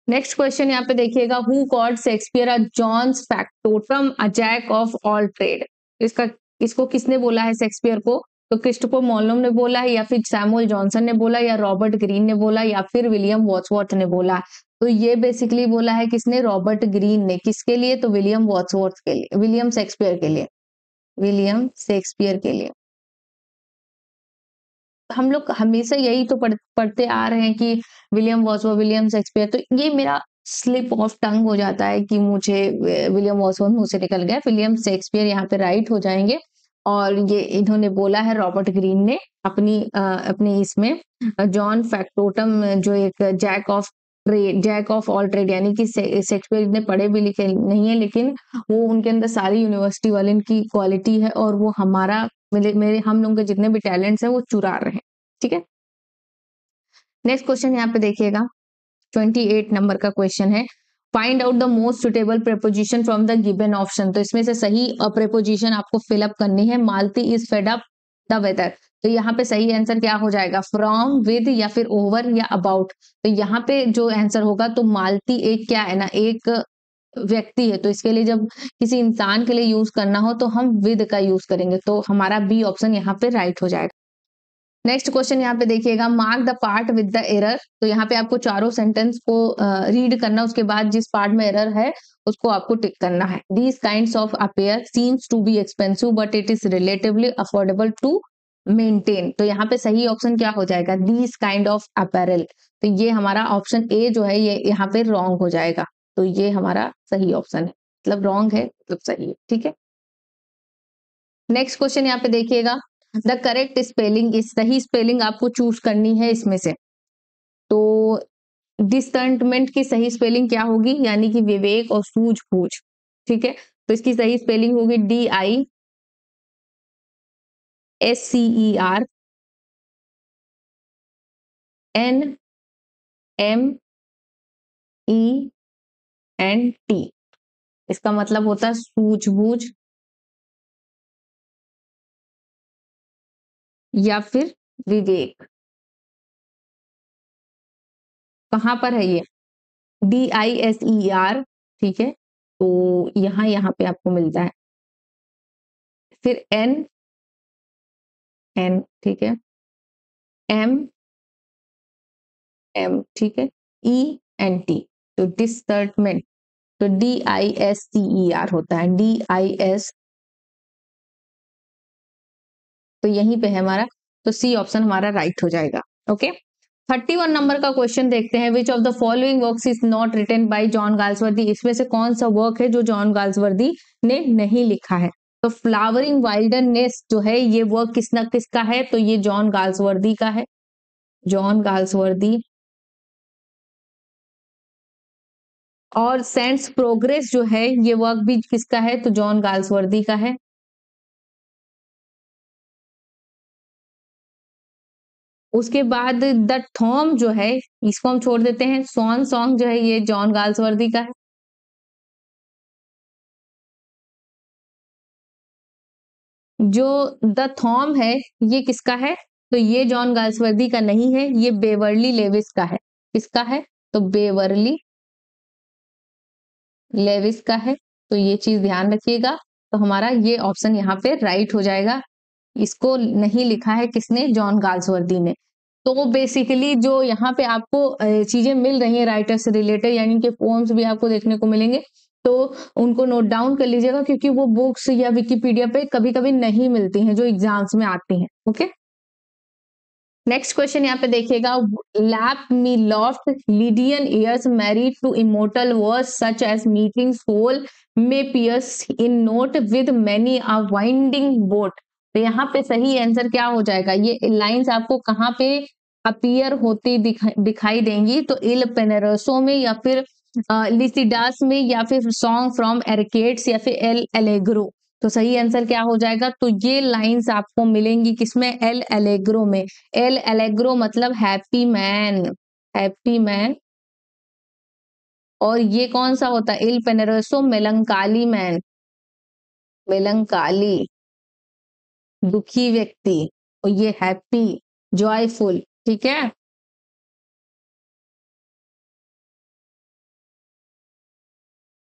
नेक्स्ट क्वेश्चन यहाँ पे देखिएगा, who called Shakespeare a Johannes factotum a jack of all trade. इसका इसको किसने बोला है शेक्सपियर को? तो क्रिस्टोफर मॉलोम ने बोला है, या फिर सैमुअल जॉनसन ने बोला, या रॉबर्ट ग्रीन ने बोला, या फिर विलियम वॉर्ड्सवर्थ ने बोला। तो ये बेसिकली बोला है किसने? रॉबर्ट ग्रीन ने। किसके लिए? तो विलियम वॉर्ड्सवर्थ के लिए, विलियम शेक्सपियर के लिए। विलियम शेक्सपियर के लिए। हम लोग हमेशा यही तो पढ़ते आ रहे हैं कि विलियम वर्ड्सवर्थ, विलियम शेक्सपियर। तो ये मेरा स्लिप ऑफ टंग हो जाता है कि मुझे विलियम वर्ड्सवर्थ मुंह से निकल गया। विलियम शेक्सपियर यहाँ पे राइट हो जाएंगे। और ये इन्होंने बोला है रॉबर्ट ग्रीन ने अपनी इसमें, जॉन फैक्टोटम जो एक जैक ऑफ ऑल ट्रेड, यानी कि शेक्सपियर इतने पढ़े भी लिखे नहीं है, लेकिन वो उनके अंदर सारी यूनिवर्सिटी वाले की क्वालिटी है, और वो हमारा मेरे हम लोगों के जितने भी टैलेंट्स हैं वो चुरा रहे हैं। ठीक है। नेक्स्ट क्वेश्चन यहाँ पे देखिएगा, 28 नंबर का क्वेश्चन है, find out the most suitable preposition from the given option. तो इसमें से सही प्रेपोजिशन आपको फिलअप करनी है। Malti is fed up the weather. तो यहाँ पे सही आंसर क्या हो जाएगा? फ्रॉम, विद, या फिर ओवर, या अबाउट। तो यहाँ पे जो आंसर होगा, तो मालती एक क्या है ना, एक व्यक्ति है, तो इसके लिए जब किसी इंसान के लिए यूज करना हो तो हम विद का यूज करेंगे। तो हमारा बी ऑप्शन यहाँ पे राइट हो जाएगा। नेक्स्ट क्वेश्चन यहाँ पे देखिएगा, mark the part with the error. तो यहाँ पे आपको चारों सेंटेंस को रीड करना, उसके बाद जिस पार्ट में एरर है उसको आपको टिक करना है। These kinds of apparel seems to be expensive but it is relatively affordable to maintain. तो यहाँ पे सही ऑप्शन क्या हो जाएगा? These kind of apparel. तो ये हमारा ऑप्शन ए जो है ये यहाँ पे रॉन्ग हो जाएगा। तो ये हमारा सही ऑप्शन है, मतलब रॉन्ग है मतलब सही है। ठीक है। नेक्स्ट क्वेश्चन यहाँ पे देखिएगा, द करेक्ट स्पेलिंग इज, सही स्पेलिंग आपको चूज करनी है इसमें से। तो डिसटेंटमेंट की सही स्पेलिंग क्या होगी? यानी कि विवेक और सूझबूझ। ठीक है। तो इसकी सही स्पेलिंग होगी DISCERNMENT। इसका मतलब होता है सूझबूझ या फिर विवेक। कहां पर है ये? DISER। ठीक है। तो यहाँ पे आपको मिलता है। फिर एन, ठीक है, एम, ठीक है, ENT। तो डिसर्टमेंट, तो DISCER होता है, DIS। तो यहीं पे है हमारा, तो सी ऑप्शन हमारा राइट हो जाएगा। ओके। 31 नंबर का क्वेश्चन देखते हैं, which of the following works is not written by John Galsworthy. इसमें से कौन सा वर्क है जो जॉन गाल्सवर्दी ने नहीं लिखा है? तो फ्लावरिंग वाइल्डरनेस जो है ये वर्क किसका है? तो ये जॉन गाल्सवर्दी का है, जॉन गाल्सवर्दी। और सेंट्स प्रोग्रेस जो है ये वर्क भी किसका है? तो जॉन गाल्सवर्दी का है। उसके बाद द थॉम जो है इसको हम छोड़ देते हैं। स्वान सॉन्ग जो है ये जॉन गाल्सवर्दी का है। जो द थॉम है ये किसका है? तो ये जॉन गाल्सवर्दी का नहीं है, ये बेवर्ली लेविस का है। किसका है? तो बेवर्ली लेविस का है। तो ये चीज ध्यान रखिएगा। तो हमारा ये ऑप्शन यहाँ पे राइट हो जाएगा। इसको नहीं लिखा है किसने? जॉन गाल्सवर्दी ने। तो बेसिकली जो यहाँ पे आपको चीजें मिल रही हैं राइटर से रिलेटेड, यानी कि पोम्स भी आपको देखने को मिलेंगे, तो उनको नोट डाउन कर लीजिएगा, क्योंकि वो बुक्स या विकिपीडिया पे कभी कभी नहीं मिलती हैं जो एग्जाम्स में आती हैं। ओके, नेक्स्ट क्वेश्चन यहाँ पे देखिएगा। Lap me soft Lydian airs married to immortal verse such as meeting soul may pierce in note with many a winding bout. तो यहाँ पे सही आंसर क्या हो जाएगा? ये लाइंस आपको कहाँ पे अपीयर होती दिखाई देंगी? तो इल पेनेरोसो में, या फिर लिसिडास में, या फिर सॉन्ग फ्रॉम एरिकेड्स, या फिर एल एलेग्रो। तो सही आंसर क्या हो जाएगा? तो ये लाइंस आपको मिलेंगी किसमें? एल एलेग्रो में। एल एलेग्रो मतलब हैप्पी मैन, हैप्पी मैन। और ये कौन सा होता है? इल पेनरोसो मेलंकाली मैन, मेलंकाली दुखी व्यक्ति, और ये हैप्पी जॉयफुल। ठीक है,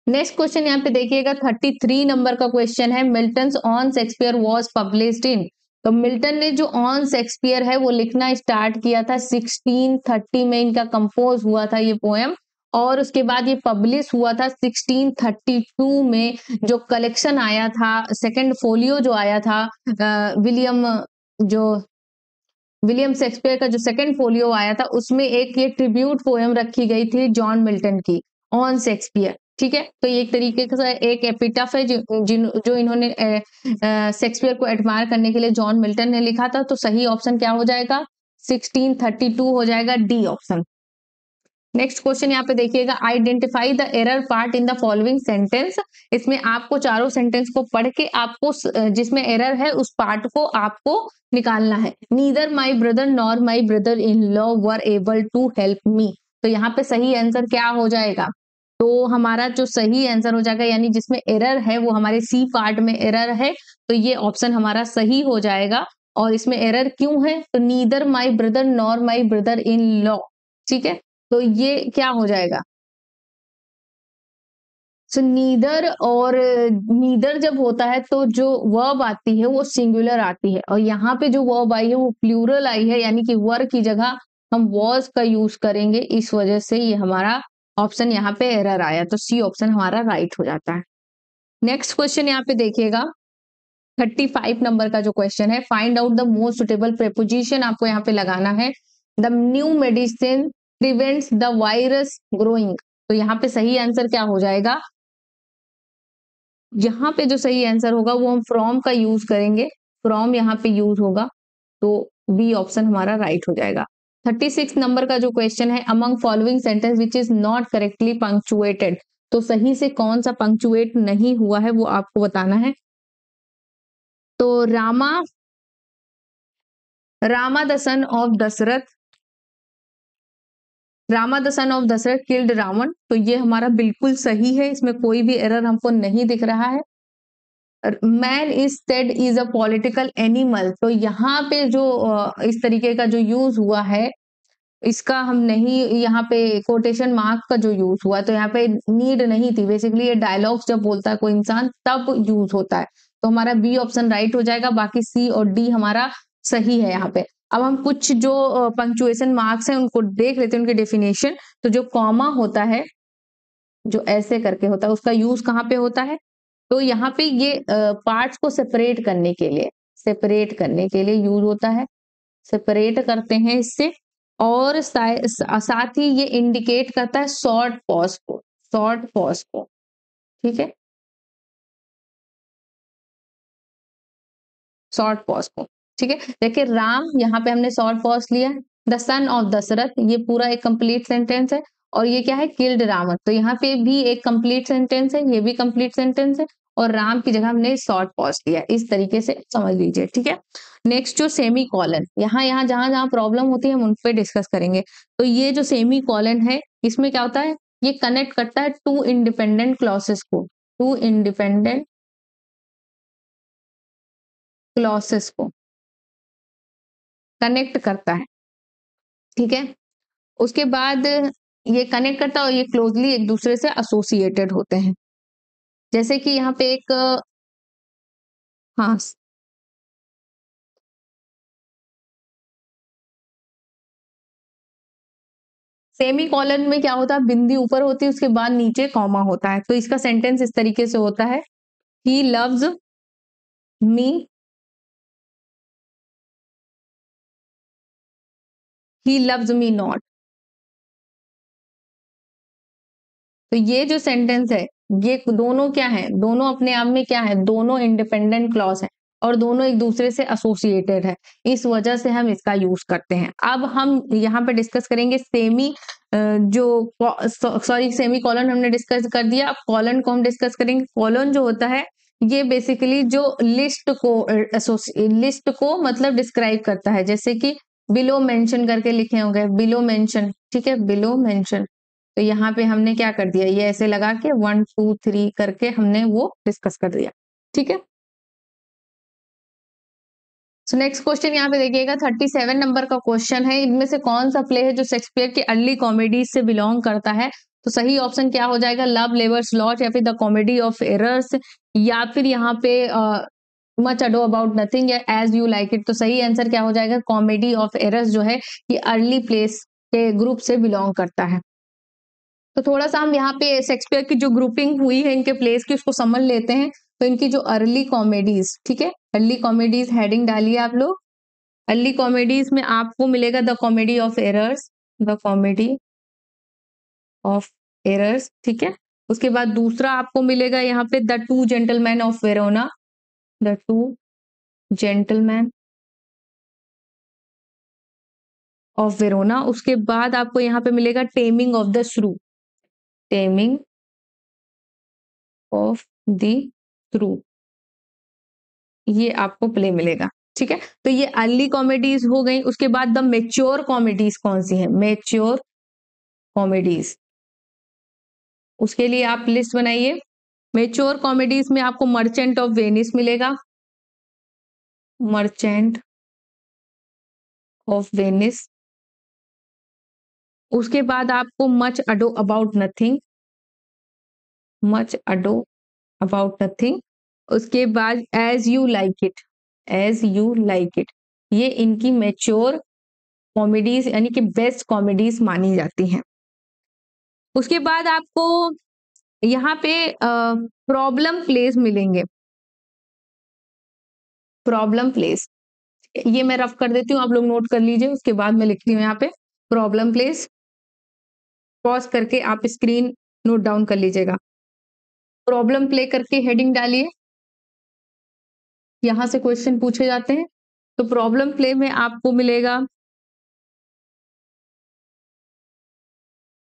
नेक्स्ट क्वेश्चन यहाँ पे देखिएगा। 33 नंबर का क्वेश्चन है। Milton on Shakespeare was published in. तो मिल्टन ने जो ऑन शेक्सपियर है वो लिखना स्टार्ट किया था 1630 में, इनका कंपोज हुआ था ये पोएम। और उसके बाद ये पब्लिश हुआ था 1632 में। जो कलेक्शन आया था, सेकंड फोलियो जो आया था, विलियम जो विलियम शेक्सपियर का जो सेकंड फोलियो आया था, उसमें एक ये ट्रिब्यूट पोएम रखी गई थी जॉन मिल्टन की, ऑन शेक्सपियर। ठीक है, तो ये एक तरीके से एक एपिटफ है जो इन्होंने शेक्सपियर को एडमायर करने के लिए जॉन मिल्टन ने लिखा था। तो सही ऑप्शन क्या हो जाएगा? 1632 हो जाएगा, डी ऑप्शन। नेक्स्ट क्वेश्चन यहाँ पे देखिएगा। Identify the error part in the following sentence. इसमें आपको चारों सेंटेंस को पढ़ के आपको जिसमें एरर है उस पार्ट को आपको निकालना है। Neither my brother nor my brother in law were able to help me. तो यहाँ पे सही आंसर क्या हो जाएगा? तो हमारा जो सही आंसर हो जाएगा, यानी जिसमें एरर है वो हमारे सी पार्ट में एरर है, तो ये ऑप्शन हमारा सही हो जाएगा। और इसमें एरर क्यों है? तो neither my brother nor my brother in law. ठीक है, तो ये क्या हो जाएगा? सो नीदर, और नीदर जब होता है तो जो वर्ब आती है वो सिंगुलर आती है, और यहाँ पे जो वर्ब आई है वो प्लूरल आई है, यानी कि वर की जगह हम वॉज का यूज करेंगे। इस वजह से ये हमारा ऑप्शन यहाँ पे एरर आया, तो सी ऑप्शन हमारा राइट हो जाता है। नेक्स्ट क्वेश्चन यहाँ पे देखिएगा। 35 नंबर का जो क्वेश्चन है। Find out the most suitable preposition आपको यहाँ पे लगाना है। The new medicine prevents the virus growing. तो यहाँ पे सही आंसर क्या हो जाएगा? यहाँ पे जो सही आंसर होगा वो हम फ्रॉम का यूज करेंगे, फ्रॉम यहाँ पे यूज होगा, तो बी ऑप्शन हमारा राइट हो जाएगा। 36 नंबर का जो क्वेश्चन है। Among following sentence which is not correctly punctuated. तो सही से कौन सा पंक्चुएट नहीं हुआ है वो आपको बताना है। तो Rama the son of Dasharath, Rama the son of Dasharath killed Ravan. तो ये हमारा बिल्कुल सही है, इसमें कोई भी एरर हमको नहीं दिख रहा है। Man is said is a political animal. तो यहाँ पे जो इस तरीके का जो यूज हुआ है, इसका हम नहीं, यहाँ पे कोटेशन मार्क का जो यूज हुआ, तो यहाँ पे नीड नहीं थी। बेसिकली ये डायलॉग्स जब बोलता है कोई इंसान तब यूज होता है, तो हमारा बी ऑप्शन राइट हो जाएगा। बाकी सी और डी हमारा सही है यहाँ पे। अब हम कुछ जो पंक्चुएशन मार्क्स हैं उनको देख लेते हैं, उनके डेफिनेशन। तो जो कॉमा होता है, जो ऐसे करके होता है, उसका यूज कहाँ पे होता है? तो यहाँ पे ये पार्ट्स को सेपरेट करने के लिए, सेपरेट करने के लिए यूज होता है, सेपरेट करते हैं इससे। और साथ ही ये इंडिकेट करता है शॉर्ट पॉज को, शॉर्ट पॉज को। ठीक है, शॉर्ट पॉज को। ठीक है, देखिए राम, यहाँ पे हमने शॉर्ट पॉज लिया। द सन ऑफ दशरथ, ये पूरा एक कंप्लीट सेंटेंस है। और ये क्या है? किल्ड रावण। तो यहाँ पे भी एक कंप्लीट सेंटेंस है, ये भी कंप्लीट सेंटेंस है, और राम की जगह हमने शॉर्ट पॉज लिया। इस तरीके से समझ लीजिए। ठीक है, नेक्स्ट जो सेमी कॉलन, यहाँ जहां जहां प्रॉब्लम होती है हम उन पे डिस्कस करेंगे। तो ये जो सेमी कॉलन है, इसमें क्या होता है? ये कनेक्ट करता है टू इंडिपेंडेंट क्लॉसेस को, टू इंडिपेंडेंट क्लॉसेस को कनेक्ट करता है, ठीक है। उसके बाद ये कनेक्ट करता है और ये क्लोजली एक दूसरे से एसोसिएटेड होते हैं। जैसे कि यहाँ पे एक हाँ, सेमी कॉलन में क्या होता है, बिंदी ऊपर होती है, उसके बाद नीचे कॉमा होता है। तो इसका सेंटेंस इस तरीके से होता है, he loves me, he loves me not. तो ये जो सेंटेंस है, ये दोनों क्या है, दोनों अपने आप में क्या है, दोनों इंडिपेंडेंट क्लॉज है और दोनों एक दूसरे से एसोसिएटेड है। इस वजह से हम इसका यूज करते हैं। अब हम यहाँ पे डिस्कस करेंगे सेमी सेमी कॉलन हमने डिस्कस कर दिया। अब कॉलन को हम डिस्कस करेंगे। कॉलन जो होता है, ये बेसिकली जो लिस्ट को मतलब डिस्क्राइब करता है। जैसे कि बिलो मेंशन करके लिखे होंगे, बिलो मेंशन, ठीक है, बिलो मेंशन। तो यहाँ पे हमने क्या कर दिया, ये ऐसे लगा के 1 2 3 करके हमने वो डिस्कस कर दिया, ठीक है। सो नेक्स्ट क्वेश्चन यहाँ पे देखिएगा, 37 नंबर का क्वेश्चन है। इनमें से कौन सा प्ले है जो शेक्सपियर की अर्ली कॉमेडीज से बिलोंग करता है? तो सही ऑप्शन क्या हो जाएगा, लव लेवर्स लॉट, या फिर द कॉमेडी ऑफ एरर्स, या फिर यहाँ पे मच अडो अबाउट नथिंग, या एज यू लाइक इट। तो सही आंसर क्या हो जाएगा, कॉमेडी ऑफ एरर्स जो है ये अर्ली प्लेस के ग्रुप से बिलोंग करता है। तो थोड़ा सा हम यहाँ पे शेक्सपियर की जो ग्रुपिंग हुई है इनके प्लेस की उसको समझ लेते हैं। तो इनकी जो अर्ली कॉमेडीज, ठीक है, अर्ली कॉमेडीज हेडिंग डालिए आप लोग। अर्ली कॉमेडीज में आपको मिलेगा the comedy of errors, the comedy of errors, ठीक है। उसके बाद दूसरा आपको मिलेगा यहाँ पे the two gentleman of Verona, the two gentleman of Verona. उसके बाद आपको यहाँ पे मिलेगा टेमिंग ऑफ द श्रू, टेमिंग ऑफ द श्रू, ये आपको प्ले मिलेगा, ठीक है। तो ये अर्ली कॉमेडीज हो गई। उसके बाद द मेच्योर कॉमेडीज कौन सी है, मेच्योर कॉमेडीज, उसके लिए आप लिस्ट बनाइए। मेच्योर कॉमेडीज में आपको मर्चेंट ऑफ वेनिस मिलेगा, मर्चेंट ऑफ वेनिस। उसके बाद आपको much ado about nothing, much ado about nothing. उसके बाद as you like it, as you like it, ये इनकी मेच्योर कॉमेडीज यानी कि बेस्ट कॉमेडीज मानी जाती हैं। उसके बाद आपको यहाँ पे प्रॉब्लम प्लेस मिलेंगे, प्रॉब्लम प्लेस, ये मैं रफ कर देती हूँ, आप लोग नोट कर लीजिए। उसके बाद मैं लिखती हूँ यहाँ पे प्रॉब्लम प्लेस, पॉज करके आप स्क्रीन नोट डाउन कर लीजिएगा। प्रॉब्लम प्ले करके हेडिंग डालिए, यहां से क्वेश्चन पूछे जाते हैं। तो प्रॉब्लम प्ले में आपको मिलेगा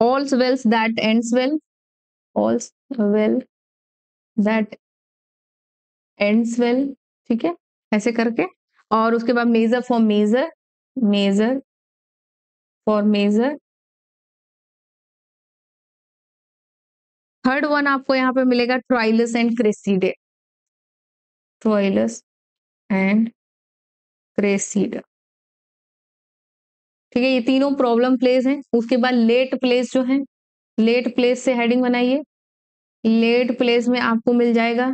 all's wells that ends well, all's well that ends well, ठीक है, ऐसे करके। और उसके बाद measure for measure, measure for measure. Third one आपको यहाँ पे मिलेगा ट्राइलस एंड क्रेसीडे, ट्राइलस एंड क्रेसीडे, ठीक है। ये तीनों प्रॉब्लम प्लेस हैं। उसके बाद लेट प्लेस जो है, लेट प्लेस से हेडिंग बनाइए। लेट प्लेस में आपको मिल जाएगा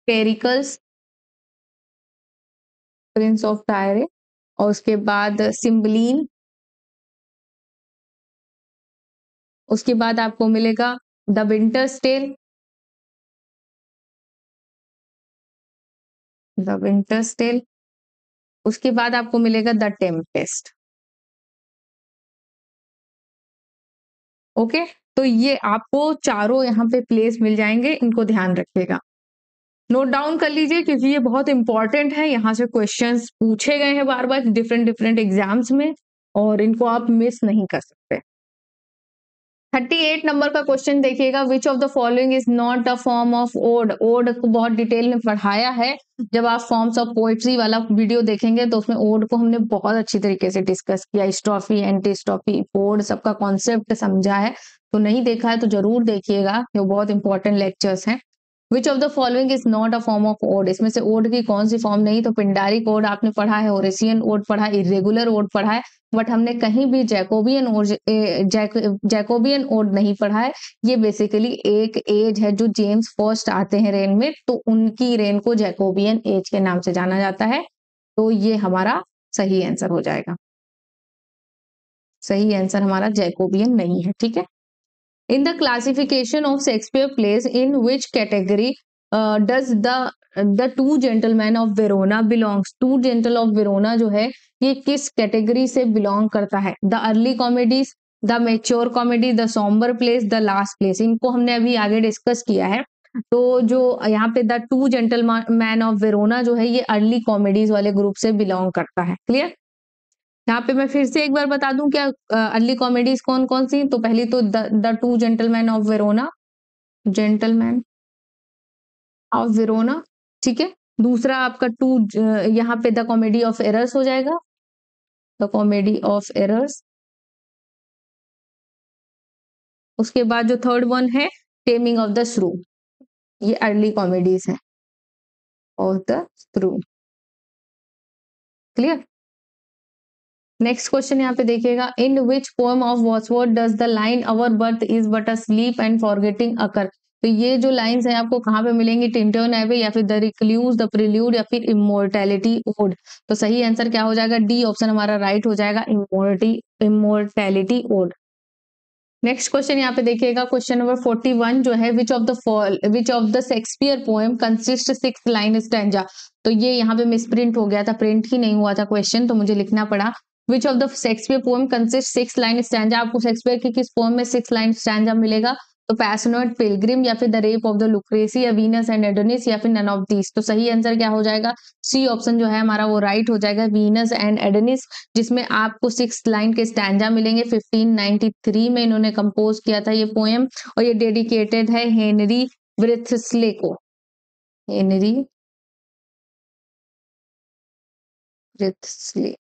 पेरिकल्स, प्रिंस ऑफ टायरे, और उसके बाद सिम्बलीन। उसके बाद आपको मिलेगा the winter's tale, the winter's tale. उसके बाद आपको मिलेगा द टेम्पेस्ट, ओके। तो ये आपको चारों यहाँ पे प्लेस मिल जाएंगे, इनको ध्यान रखिएगा, नोट डाउन कर लीजिए, क्योंकि ये बहुत इंपॉर्टेंट है। यहाँ से क्वेश्चंस पूछे गए हैं बार बार डिफरेंट डिफरेंट एग्जाम्स में, और इनको आप मिस नहीं कर सकते। 38 नंबर का क्वेश्चन देखिएगा, which of the following is not a form of ode. Ode को बहुत डिटेल में पढ़ाया है, जब आप फॉर्म्स ऑफ पोएट्री वाला वीडियो देखेंगे तो उसमें ओड को हमने बहुत अच्छी तरीके से डिस्कस किया, स्ट्रॉफी, एंटी स्ट्रॉफी, ओड, सबका कॉन्सेप्ट समझा है। तो नहीं देखा है तो जरूर देखिएगा, ये बहुत इंपॉर्टेंट लेक्चर्स हैं। Which of the following is not a form of ode, इसमें से ओड की कौन सी फॉर्म नहीं, तो पिंडारिक ओड आपने पढ़ा है, होरेसियन ओड पढ़ा है, इरेगुलर ओड पढ़ा है, बट हमने कहीं भी जैकोबियन ओड जैकोबियन ओड नहीं पढ़ा है। ये बेसिकली एक एज है जो जेम्स फर्स्ट आते हैं रेन में, तो उनकी रेन को जैकोबियन एज के नाम से जाना जाता है। तो ये हमारा सही आंसर हो जाएगा। सही आंसर हमारा जैकोबियन नहीं है, ठीक है। In the classification of Shakespeare plays, in which category does the Two Gentlemen of Verona belongs? Two Gentle of Verona जो है ये किस कैटेगरी से बिलोंग करता है? The early comedies, the mature comedy, the somber plays, the last plays। इनको हमने अभी आगे डिस्कस किया है। तो जो यहाँ पे the two gentleman of Verona जो है ये अर्ली कॉमेडीज वाले ग्रुप से बिलोंग करता है। क्लियर? यहाँ पे मैं फिर से एक बार बता दूं क्या अर्ली कॉमेडीज कौन कौन सी, तो पहली तो the two gentleman of Verona, gentleman of Verona, ठीक है। दूसरा आपका यहाँ पे द कॉमेडी ऑफ एरर्स हो जाएगा, द कॉमेडी ऑफ एरर्स। उसके बाद जो थर्ड वन है टेमिंग ऑफ द श्रू, ये अर्ली कॉमेडीज है of the shrew. Clear? Next question यहाँ पे देखिएगा, in which poem of Wordsworth does the line our birth is but a sleep and forgetting occur? तो ये जो lines हैं आपको कहाँ पे मिलेंगी? टिंटन एबे या फिर द रिक्लूज, द प्रिल्यूड या फिर इमोर्टैलिटी ओड। तो सही आंसर क्या हो जाएगा? डी ऑप्शन हमारा राइट हो जाएगा, इमोर्टैलिटी ओड। नेक्स्ट क्वेश्चन यहाँ पे देखिएगा, क्वेश्चन नंबर 41 जो है, which of the Shakespeare poem consist 6 line stanza. तो ये यहाँ पे मिसप्रिंट हो गया था, प्रिंट ही नहीं हुआ था क्वेश्चन, तो मुझे लिखना पड़ा। विच of the Shakespeare poem consist 6 line stanza. आपको शेक्सपियर की किस पोएम में 6 लाइन स्टैंजा मिलेगा? तो पैशनेट, पिलग्रिम या फिर द रेप ऑफ द लुक्रेसी या वीनस एंड एडोनिस या फिर नन ऑफ दीस। तो सही आंसर क्या हो जाएगा? सी ऑप्शन जो है हमारा वो राइट हो जाएगा, वीनस एंड एडोनिस, जिसमें आपको 6 लाइन के स्टैंजा मिलेंगे। 1593 में इन्होंने कंपोज किया था ये पोएम, और ये डेडिकेटेड है हेनरी ब्रिथस्ले को। हेनरी ब्रिथस्ले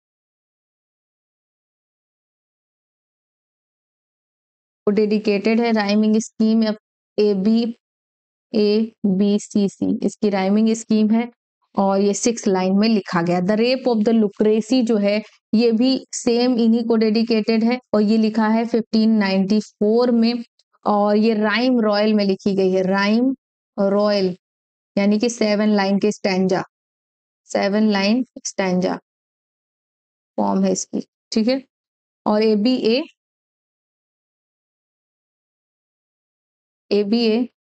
को डेडिकेटेड है। राइमिंग स्कीम ABCC इसकी राइमिंग स्कीम है, और ये 6 लाइन में लिखा गया। द रेप ऑफ द लुक्रेसी जो है ये भी सेम इन्हीं को डेडिकेटेड है, और ये लिखा है 1594 में, और ये राइम रॉयल में लिखी गई है। राइम रॉयल यानी कि 7 लाइन के स्टैंजा, 7 लाइन स्टैंजा फॉर्म है इसकी, ठीक है। और ABCC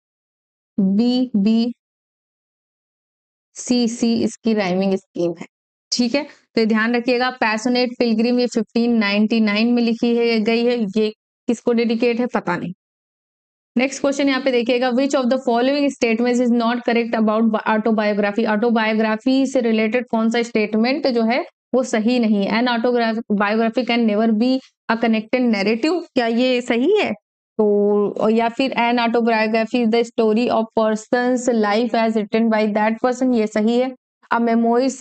इसकी राइमिंग स्कीम है, ठीक है। तो ये ध्यान रखिएगा। पैशनेट पिलग्रिम ये 1599 में लिखी है गई है, ये किसको डेडिकेट है पता नहीं। नेक्स्ट क्वेश्चन यहाँ पे देखिएगा, which of the following statements is not correct about autobiography. Autobiography से रिलेटेड कौन सा स्टेटमेंट जो है वो सही नहीं है? An autobiography can never be a connected narrative, क्या ये सही है? तो या फिर an autobiography is the story of person's life as written by that person, ये सही है। A memoirs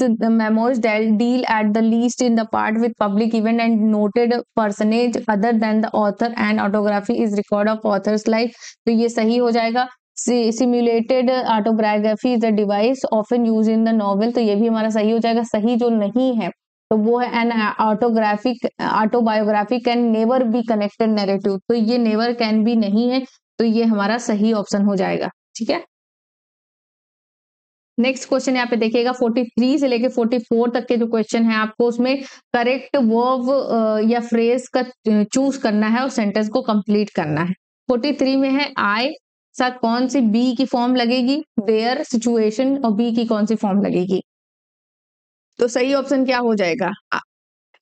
deal at the least in the part with public event and noted personage other than the author, and autography is record of author's life, तो ये सही हो जाएगा। Simulated autobiography is a device often used in the novel, तो ये भी हमारा सही हो जाएगा। सही जो नहीं है तो वो है an autobiography can never be connected narrative, तो ये नेवर कैन बी नहीं है, तो ये हमारा सही ऑप्शन हो जाएगा, ठीक है। नेक्स्ट क्वेश्चन यहाँ पे देखिएगा, 43 से लेके 44 तक के जो क्वेश्चन है आपको उसमें करेक्ट वर्ब या फ्रेज का चूज करना है और सेंटेंस को कंप्लीट करना है। 43 में है आई, साथ कौन सी बी की फॉर्म लगेगी? देयर, सिचुएशन, और बी की कौन सी फॉर्म लगेगी? तो सही ऑप्शन क्या हो जाएगा?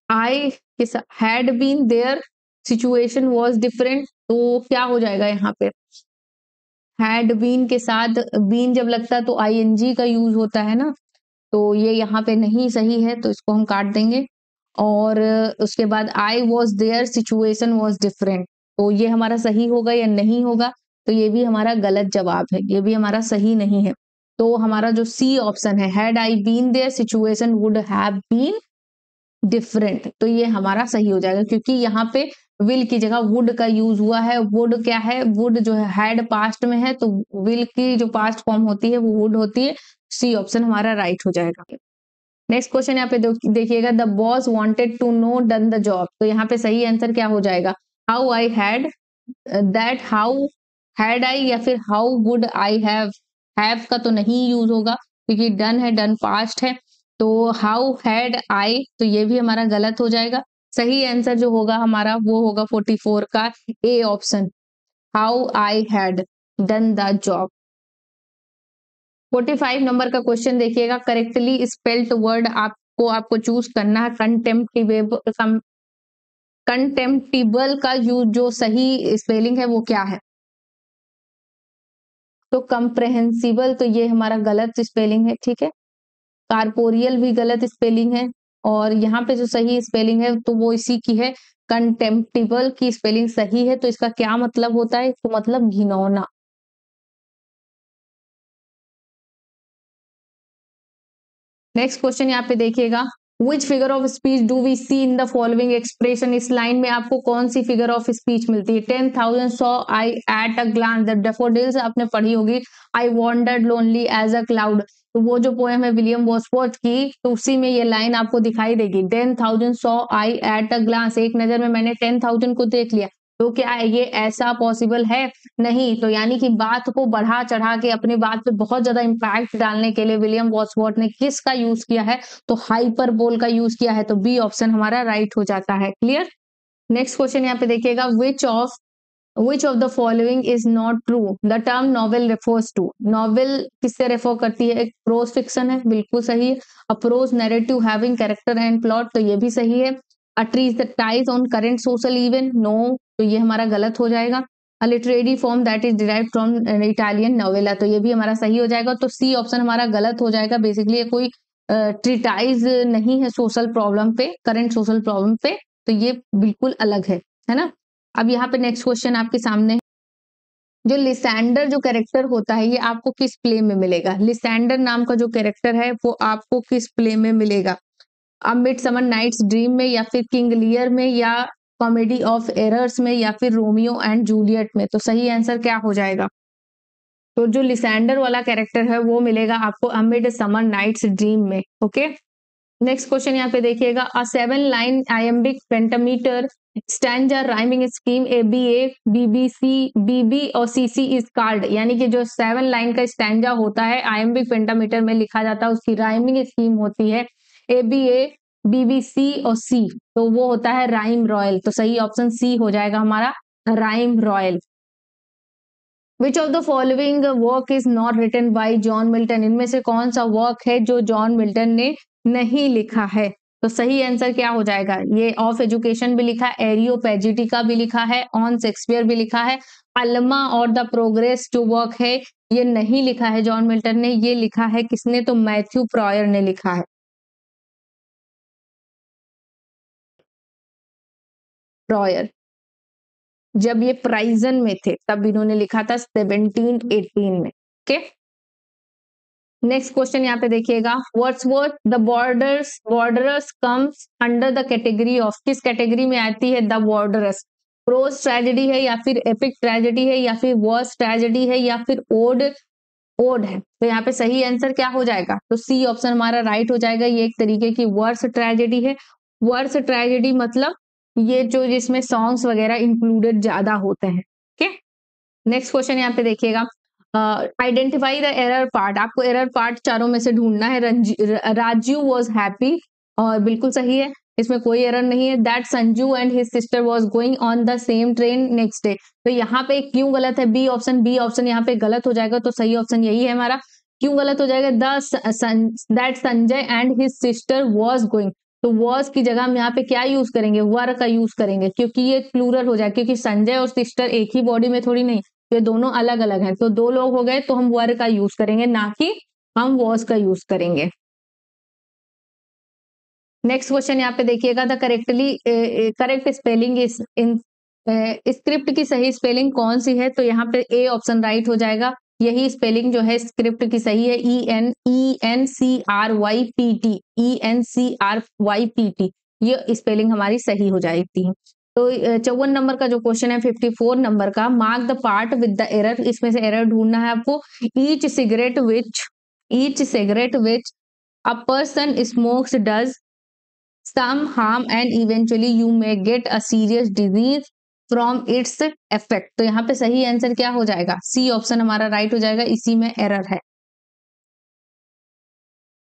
आई के साथ had been, there, situation was different, तो क्या हो जाएगा यहाँ पे? हैड बीन के साथ बीन जब लगता है तो आईएनजी का यूज होता है ना, तो ये यहाँ पे नहीं सही है, तो इसको हम काट देंगे। और उसके बाद I was there, situation was different, तो ये हमारा सही होगा या नहीं होगा? तो ये भी हमारा गलत जवाब है, ये भी हमारा सही नहीं है। तो हमारा जो सी ऑप्शन है, had I been there situation would have been different, तो ये हमारा सही हो जाएगा, क्योंकि यहाँ पे विल की जगह वुड का यूज हुआ है। वुड क्या है, वुड जो है हैड पास्ट में है, तो विल की जो पास्ट फॉर्म होती है वो वुड होती है। सी ऑप्शन हमारा राइट हो जाएगा। नेक्स्ट क्वेश्चन यहाँ पे देखिएगा, the boss wanted to know done the job, तो यहाँ पे सही आंसर क्या हो जाएगा, how I had that, how had I, या फिर हाउ वुड आई हैव का तो नहीं यूज होगा क्योंकि डन है, डन पास्ट है, तो हाउ हैड आई, तो ये भी हमारा गलत हो जाएगा। सही आंसर जो होगा हमारा वो होगा 44 का A option, how I had done the job. 45 number का क्वेश्चन देखिएगा, करेक्टली स्पेल्ड वर्ड आपको चूज करना है। कंटेम्प्टिबल का यूज जो सही स्पेलिंग है वो क्या है, तो कंप्रेहेंसिबल, तो ये हमारा गलत स्पेलिंग है, ठीक है। कारपोरियल भी गलत स्पेलिंग है, और यहाँ पे जो सही स्पेलिंग है तो वो इसी की है, कंटेम्प्टिबल की स्पेलिंग सही है। तो इसका क्या मतलब होता है, तो मतलब घिनौना। नेक्स्ट क्वेश्चन यहाँ पे देखिएगा, which figure of speech do we see in the following expression, इस लाइन में आपको कौन सी फिगर ऑफ स्पीच मिलती है, 10,000 saw I at a glance the daffodils आपने पढ़ी होगी, I wandered lonely as a cloud, तो वो जो पोएम है विलियम वर्ड्सवर्थ की, तो उसी में ये लाइन आपको दिखाई देगी, 10,000 saw I at a glance, एक नजर में मैंने 10,000 को देख लिया, तो क्या ये ऐसा पॉसिबल है, नहीं। तो यानी कि बात को बढ़ा चढ़ा के अपनी बात पे बहुत ज्यादा इंपैक्ट डालने के लिए विलियम वर्ड्सवर्थ ने किसका यूज किया है, तो हाइपरबोल का यूज किया है, तो बी ऑप्शन हमारा राइट हो जाता है। क्लियर। नेक्स्ट क्वेश्चन यहाँ पे देखिएगा, which of the following is not true, the term novel refers to, novel किससे रेफर करती है, एक प्रोज फिक्शन है, बिल्कुल सही है। A prose narrative having character and plot, तो ये भी सही है। A treatise on current social event, no, तो ये हमारा गलत हो जाएगा। A literary form that is derived from Italian novella, तो ये भी हमारा सही हो जाएगा। तो सी ऑप्शन हमारा गलत हो जाएगा। बेसिकली ये कोई ट्रीटाइज नहीं है सोशल प्रॉब्लम पे, करंट सोशल प्रॉब्लम पे, तो ये बिल्कुल अलग है ना। अब यहाँ पे नेक्स्ट क्वेश्चन आपके सामने, जो लिसेंडर जो कैरेक्टर होता है ये आपको किस प्ले में मिलेगा, लिसेंडर नाम का जो कैरेक्टर है वो आपको किस प्ले में मिलेगा, अब मिडसमर नाइट्स ड्रीम में, या फिर किंग लियर में, या कॉमेडी ऑफ एरर्स में, या फिर रोमियो एंड जूलियट में, तो सही आंसर क्या हो जाएगा, तो जो लिसेंडर वाला कैरेक्टर है वो मिलेगा आपको अमिड समर नाइट्स ड्रीम में। ओके। नेक्स्ट क्वेश्चन यहाँ पे देखिएगा, a 7 line iambic pentameter stanza rhyming scheme A BBC BB और सीसी इज कार्ड, यानी कि जो 7 लाइन का स्टैंजा होता है आयम्बिक पेंटामीटर में लिखा जाता है, उसकी राइमिंग स्कीम होती है ए बीबीसी और सी, तो वो होता है राइम रॉयल, तो सही ऑप्शन सी हो जाएगा हमारा, rhyme royal. Which of the following work is not written by John Milton, इनमें से कौन सा वर्क है जो जॉन मिल्टन ने नहीं लिखा है, तो सही आंसर क्या हो जाएगा, ये ऑफ एजुकेशन भी लिखा है, एरियोपेजिटिका भी लिखा है, ऑन शेक्सपियर भी लिखा है, अल्मा और द प्रोग्रेस जो वर्क है ये नहीं लिखा है जॉन मिल्टन ने, ये लिखा है किसने, तो मैथ्यू प्रॉयर ने लिखा है, प्रॉयर, जब ये प्राइजन में थे तब इन्होंने लिखा था 1718 में। ओके। नेक्स्ट क्वेश्चन यहाँ पे देखिएगा, Wordsworth the borderers comes under the category of, किस कैटेगरी में आती है द बॉर्डरस, प्रोज ट्रेजेडी है, या फिर एपिक ट्रेजेडी है, या फिर वर्स ट्रेजेडी है, या फिर ओड ओड है, तो यहाँ पे सही आंसर क्या हो जाएगा, तो सी ऑप्शन हमारा राइट हो जाएगा, ये एक तरीके की वर्स ट्रेजेडी है। वर्स ट्रेजेडी मतलब ये जो जिसमें सॉन्ग्स वगैरह इंक्लूडेड ज्यादा होते हैं। ठीक है। नेक्स्ट क्वेश्चन यहाँ पे देखिएगा, आइडेंटिफाई द एरर पार्ट, आपको एरर पार्ट चारों में से ढूंढना है। राजू वॉज हैप्पी, और बिल्कुल सही है, इसमें कोई एरर नहीं है। That Sanju and his sister was going on the same train next day, तो यहाँ पे क्यों गलत है, बी ऑप्शन यहाँ पे गलत हो जाएगा, तो सही ऑप्शन यही है हमारा। क्यों गलत हो जाएगा, that Sanjay and his sister was going, तो वॉज की जगह हम यहाँ पे क्या यूज करेंगे, वर का यूज करेंगे, क्योंकि ये प्लूरल हो जाए, क्योंकि संजय और सिस्टर एक ही बॉडी में थोड़ी नहीं, ये दोनों अलग अलग हैं, तो दो लोग हो गए, तो हम वर का यूज करेंगे, ना कि हम वॉज का यूज करेंगे। नेक्स्ट क्वेश्चन यहाँ पे देखिएगा, the correct spelling is in, script की सही स्पेलिंग कौन सी है, तो यहाँ पे ए ऑप्शन राइट हो जाएगा, यही स्पेलिंग जो है स्क्रिप्ट की सही है, ENCRYPT, ENCRYPT, ये स्पेलिंग हमारी सही हो जाती है। तो 54 नंबर का जो क्वेश्चन है 54 नंबर का, mark the part with the error, इसमें से एरर ढूंढना है आपको। Each cigarette which a person smokes does some harm and eventually you may get a serious disease from its effect। तो यहाँ पे सही आंसर क्या हो जाएगा? सी ऑप्शन हमारा राइट हो जाएगा, इसी में एरर है।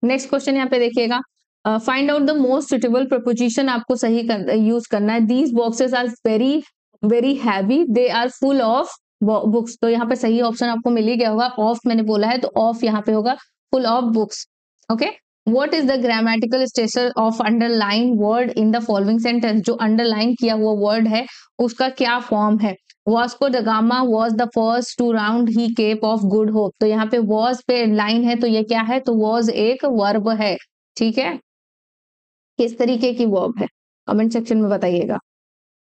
नेक्स्ट क्वेश्चन यहाँ पे देखिएगा, find out the most suitable preposition, आपको सही यूज करना है। These boxes are very very heavy, they are full of books. तो यहाँ पे सही ऑप्शन आपको मिल ही गया होगा, ऑफ मैंने बोला है तो ऑफ यहाँ पे होगा, full of books. Okay, what is the grammatical structure of underline word in the following sentence? जो अंडरलाइन किया हुआ वर्ड है उसका क्या फॉर्म है? Vasco da Gama was the first to round the Cape of Good Hope. तो यहाँ पे वॉज पे लाइन है तो ये क्या है? तो वॉज एक वर्ब है। ठीक है, किस तरीके की वर्ब है कमेंट सेक्शन में बताइएगा।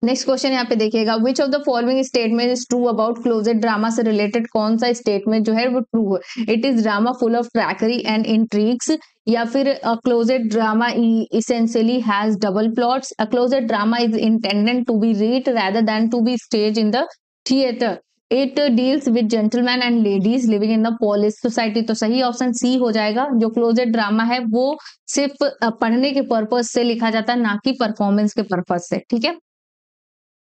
नेक्स्ट क्वेश्चन यहाँ पे देखिएगा, which of the following statement is true about closet drama? से रिलेटेड कौन सा स्टेटमेंट जो है वो ट्रू है? It is drama full of treachery and intrigues, या फिर a closet drama essentially has double plots, a closet drama is intended to be read rather than to be staged in the theater, it deals with gentlemen and ladies living in the polis society। तो सही option C हो जाएगा। जो closed drama है वो सिर्फ पढ़ने के पर्पज से लिखा जाता है, ना कि परफॉर्मेंस के पर्पज से। ठीक है,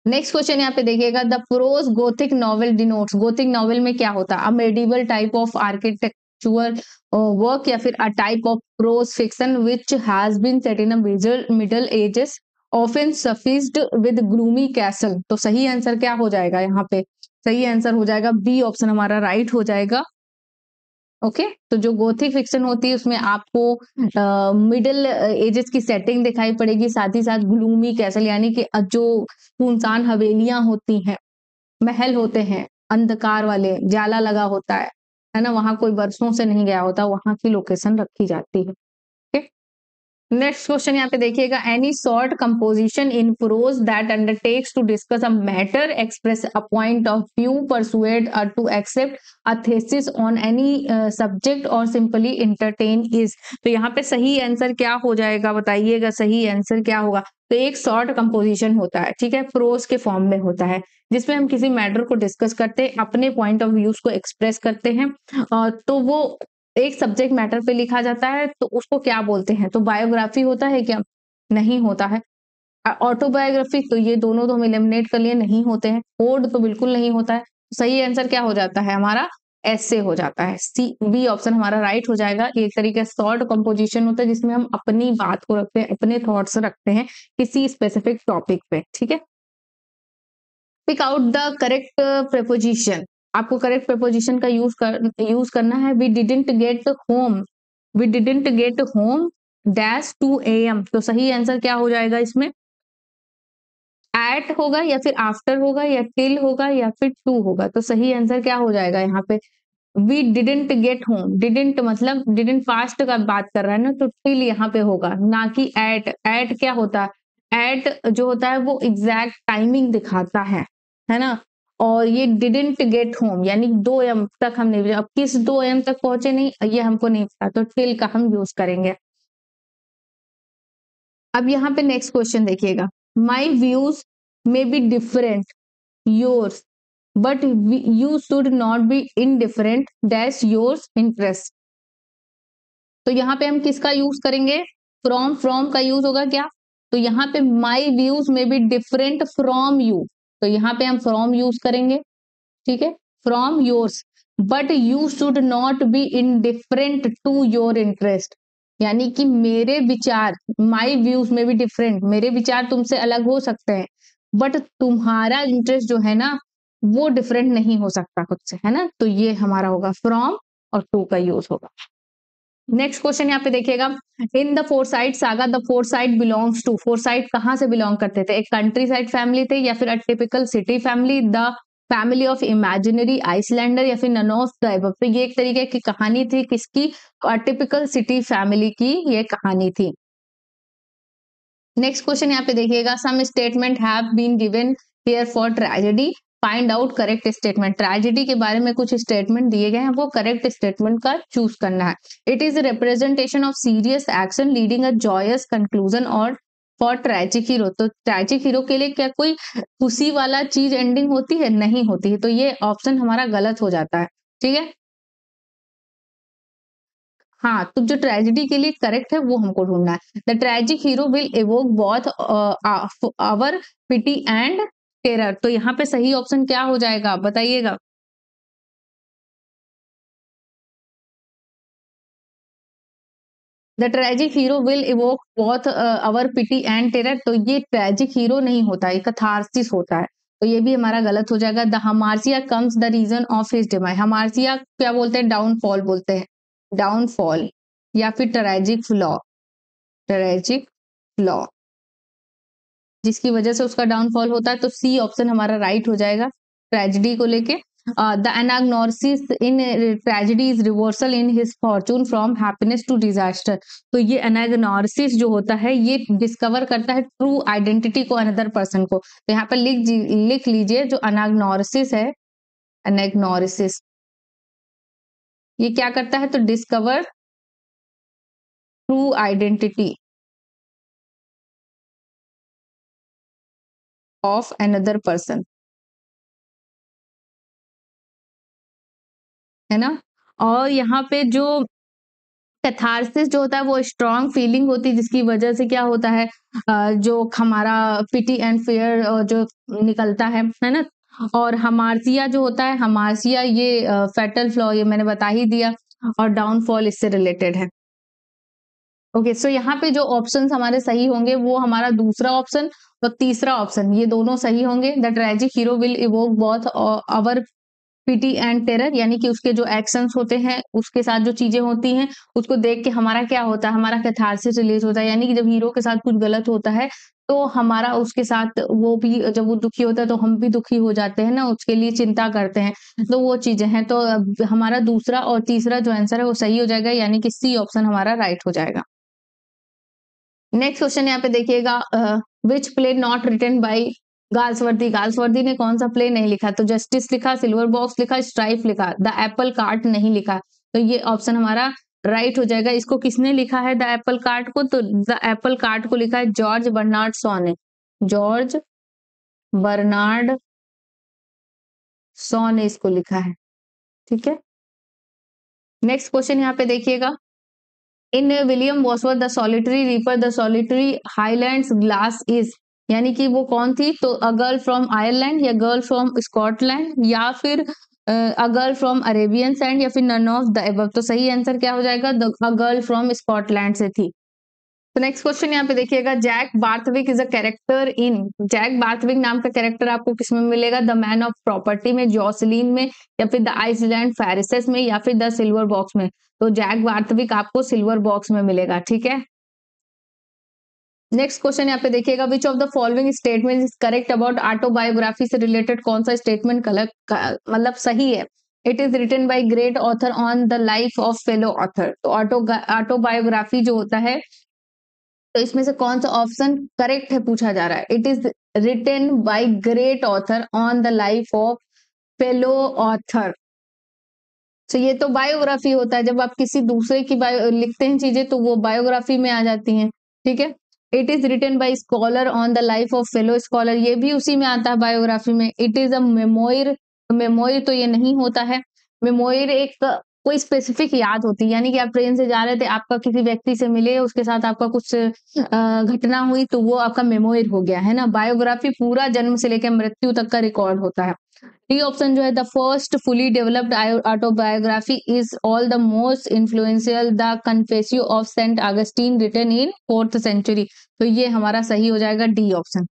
नेक्स्ट क्वेश्चन यहाँ पे देखिएगा, the prose Gothic novel denotes. Gothic novel में क्या होता है? A medieval type of architectural work, या फिर a type of prose fiction which has been set in middle ages often suffused with gloomy castle. तो सही आंसर क्या हो जाएगा यहाँ पे? सही आंसर हो जाएगा बी ऑप्शन हमारा राइट हो जाएगा। ओके, तो जो गोथिक फिक्शन होती है उसमें आपको मिडिल एजेस की सेटिंग दिखाई पड़ेगी, साथ ही साथ ग्लूमी कैसल यानी कि जो सुनसान हवेलियां होती हैं, महल होते हैं अंधकार वाले, जाला लगा होता है ना, वहां कोई बरसों से नहीं गया होता, वहां की लोकेशन रखी जाती है। नेक्स्ट क्वेश्चन यहाँ पे देखिएगा, any short composition in prose that undertakes to discuss a matter, express a point of view, persuade to accept a thesis on any subject और सिंपली एंटरटेन इज। तो यहाँ पे सही आंसर क्या हो जाएगा बताइएगा, सही आंसर क्या होगा? तो एक शॉर्ट कंपोजिशन होता है, ठीक है, प्रोज के फॉर्म में होता है, जिसमें हम किसी मैटर को डिस्कस करते हैं, अपने पॉइंट ऑफ व्यूज को एक्सप्रेस करते हैं, तो वो एक सब्जेक्ट मैटर पे लिखा जाता है, तो उसको क्या बोलते हैं? तो बायोग्राफी होता है क्या? नहीं होता है। ऑटोबायोग्राफी, तो ये दोनों तो हम एलिमिनेट कर लिए, नहीं होते हैं। कोड तो बिल्कुल नहीं होता है। सही आंसर क्या हो जाता है हमारा? ऐसे हो जाता है, सी बी ऑप्शन हमारा राइट हो जाएगा। एक तरीके से शॉर्ट कंपोजिशन होता है जिसमें हम अपनी बात को रखते हैं, अपने थॉट्स रखते हैं किसी स्पेसिफिक टॉपिक पे। ठीक है, pick out the correct preposition, आपको करेक्ट प्रेपोजिशन का यूज करना है। We didn't get home, we didn't get home dash 2 AM। तो सही आंसर क्या हो जाएगा इसमें? एट होगा, या फिर आफ्टर होगा, या टिल होगा, या फिर टू होगा। तो सही आंसर क्या हो जाएगा यहाँ पे? We didn't get home, didn't मतलब डिडंट पास्ट का बात कर रहा है ना, तो टिल यहाँ पे होगा, ना कि एट। एट क्या होता है? एट जो होता है वो एग्जैक्ट टाइमिंग दिखाता है ना। और ये डिडंट गेट होम यानी 2 AM तक हम नहीं, अब किस 2 AM तक पहुंचे नहीं ये हमको नहीं पता, तो टिल का हम यूज करेंगे। अब यहाँ पे नेक्स्ट क्वेश्चन देखिएगा, my views may be different yours but you should not be indifferent dash yours interest. तो यहाँ पे हम किसका यूज करेंगे? फ्रॉम का यूज होगा क्या? तो यहाँ पे my views may be different from you, तो यहाँ पे हम फ्रॉम यूज करेंगे। ठीक है, from yours, but you should not be indifferent to your interest, यानी कि मेरे विचार, माई व्यूज में भी डिफरेंट, मेरे विचार तुमसे अलग हो सकते हैं, बट तुम्हारा इंटरेस्ट जो है ना वो डिफरेंट नहीं हो सकता खुद से, है ना। तो ये हमारा होगा फ्रॉम, और टू का यूज होगा। नेक्स्ट क्वेश्चन यहाँ पे देखिएगा, in the Forsyte Saga the Forsyte belongs to. Forsyte कहाँ से बिलोंग करते थे? एक कंट्री साइड फैमिली थे, या फिर a typical city family, the family of imaginary Icelander, या फिर नन ऑफ द अबव। तो ये एक तरीके की कहानी थी किसकी? टिपिकल सिटी फैमिली की ये कहानी थी। नेक्स्ट क्वेश्चन यहाँ पे देखिएगा, some statement have been given here for tragedy, find out correct statement. Tragedy के बारे में कुछ स्टेटमेंट दिए गए हैं, वो करेक्ट स्टेटमेंट का चूज करना है। It is representation of serious action leading a joyous conclusion और फॉर ट्रेजिक हीरो। तो ट्रेजिक हीरो के लिए क्या कोई खुशी वाला चीज एंडिंग होती है? नहीं होती है, तो ये ऑप्शन हमारा गलत हो जाता है। ठीक है, हाँ, तो जो ट्रेजेडी के लिए करेक्ट है वो हमको ढूंढना है। The tragic hero will evoke both our pity and terror. तो यहाँ पे सही ऑप्शन क्या हो जाएगा, आप बताइएगा। The tragic hero will evoke both our pity and terror. तो ये ट्रेजिक हीरो नहीं होता, ये कथारसिस होता है। तो ये भी हमारा गलत हो जाएगा। The hamartia comes the reason of his demise. Hamartia क्या बोलते हैं? डाउनफॉल बोलते हैं, डाउनफॉल या फिर ट्रेजिक फ्लॉ, ट्रेजिक फ्लॉ जिसकी वजह से उसका डाउनफॉल होता है। तो सी ऑप्शन हमारा राइट हो जाएगा ट्रेजिडी को लेके। The anagnorisis in tragedy is reversal in his fortune from happiness to disaster. तो ये एनाग्नोसिस जो होता है ये डिस्कवर करता है ट्रू आइडेंटिटी को अनदर पर्सन को। तो यहाँ पर लिख लीजिए जो एनाग्नोसिस है, एनाग्नोसिस ये क्या करता है? तो discover true identity of another person, है ना। और यहाँ पे जो कैथारसिस जो होता है वो स्ट्रॉन्ग फीलिंग होती है जिसकी वजह से क्या होता है, जो हमारा पिटी एंड फेयर जो निकलता है ना। और हमार्सिया जो होता है, हमार्सिया ये फैटल फ्लॉ, ये मैंने बता ही दिया। और डाउनफॉल इससे रिलेटेड है। ओके, सो यहाँ पे जो ऑप्शंस हमारे सही होंगे वो हमारा दूसरा ऑप्शन और तीसरा ऑप्शन, ये दोनों सही होंगे। The tragic hero will evoke both our pity and terror, यानी कि उसके जो एक्शंस होते हैं, उसके साथ जो चीजें होती हैं, उसको देख के हमारा क्या होता है, हमारा कैथारसिस रिलीज होता है। यानी कि जब हीरो के साथ कुछ गलत होता है तो हमारा उसके साथ वो भी, जब वो दुखी होता है तो हम भी दुखी हो जाते हैं ना, उसके लिए चिंता करते हैं। तो वो चीजें हैं। तो हमारा दूसरा और तीसरा जो आंसर है वो सही हो जाएगा, यानी कि सी ऑप्शन हमारा राइट हो जाएगा। नेक्स्ट क्वेश्चन यहाँ पे देखिएगा, which play not written by Galsworthy. Galsworthy ने कौन सा प्ले नहीं लिखा? तो जस्टिस लिखा, सिल्वर बॉक्स लिखा, स्ट्राइफ लिखा, द एप्पल कार्ट नहीं लिखा। तो ये ऑप्शन हमारा राइट हो जाएगा। इसको किसने लिखा है द एप्पल कार्ट को? तो द एप्पल कार्ट को लिखा है जॉर्ज बर्नार्ड शॉ ने, जॉर्ज बर्नार्ड शॉ ने इसको लिखा है। ठीक है, नेक्स्ट क्वेश्चन यहाँ पे देखिएगा, in William Wordsworth the solitary reaper the solitary highlands lass is, यानी कि वो कौन थी? तो अ गर्ल फ्रॉम आयरलैंड या गर्ल फ्रॉम स्कॉटलैंड या फिर a girl from Arabian sand या फिर नन ऑफ द अबव। तो सही आंसर क्या हो जाएगा? अ गर्ल फ्रॉम स्कॉटलैंड से थी। तो नेक्स्ट क्वेश्चन यहाँ पे देखिएगा, Jack Barthwick is a character in, Jack Barthwick नाम का कैरेक्टर आपको किसमें मिलेगा? द मैन ऑफ प्रॉपर्टी में, जॉसलिन में, या फिर द आइसलैंड फेरिसेस में, या फिर द सिल्वर बॉक्स में। तो जैक बार्थविक आपको सिल्वर बॉक्स में मिलेगा। ठीक है, नेक्स्ट क्वेश्चन यहाँ पे देखिएगा, which of the following statement is correct about autobiography से रिलेटेड कौन सा स्टेटमेंट मतलब सही है? It is written by great author on the life of fellow author. तो ऑटोबायोग्राफी जो होता है, तो इसमें से कौन सा ऑप्शन करेक्ट है पूछा जा रहा है। It is written by great author on the life of fellow author. तो ये तो बायोग्राफी होता है, जब आप किसी दूसरे की बायो लिखते हैं चीजें तो वो बायोग्राफी में आ जाती हैं। ठीक है, it is written by scholar on the life of fellow scholar, ये भी उसी में आता है बायोग्राफी में। It is a memoir, memoir तो ये नहीं होता है। मेमोयर एक कोई स्पेसिफिक याद होती है, यानी कि आप ट्रेन से जा रहे थे, आपका किसी व्यक्ति से मिले, उसके साथ आपका कुछ घटना हुई, तो वो आपका मेमोयर हो गया, है ना। बायोग्राफी पूरा जन्म से लेकर मृत्यु तक का रिकॉर्ड होता है। डी ऑप्शन जो है, the first fully developed autobiography is all the most influential the confessions of saint Augustine written in 4th century. तो ये हमारा सही हो जाएगा डी ऑप्शन।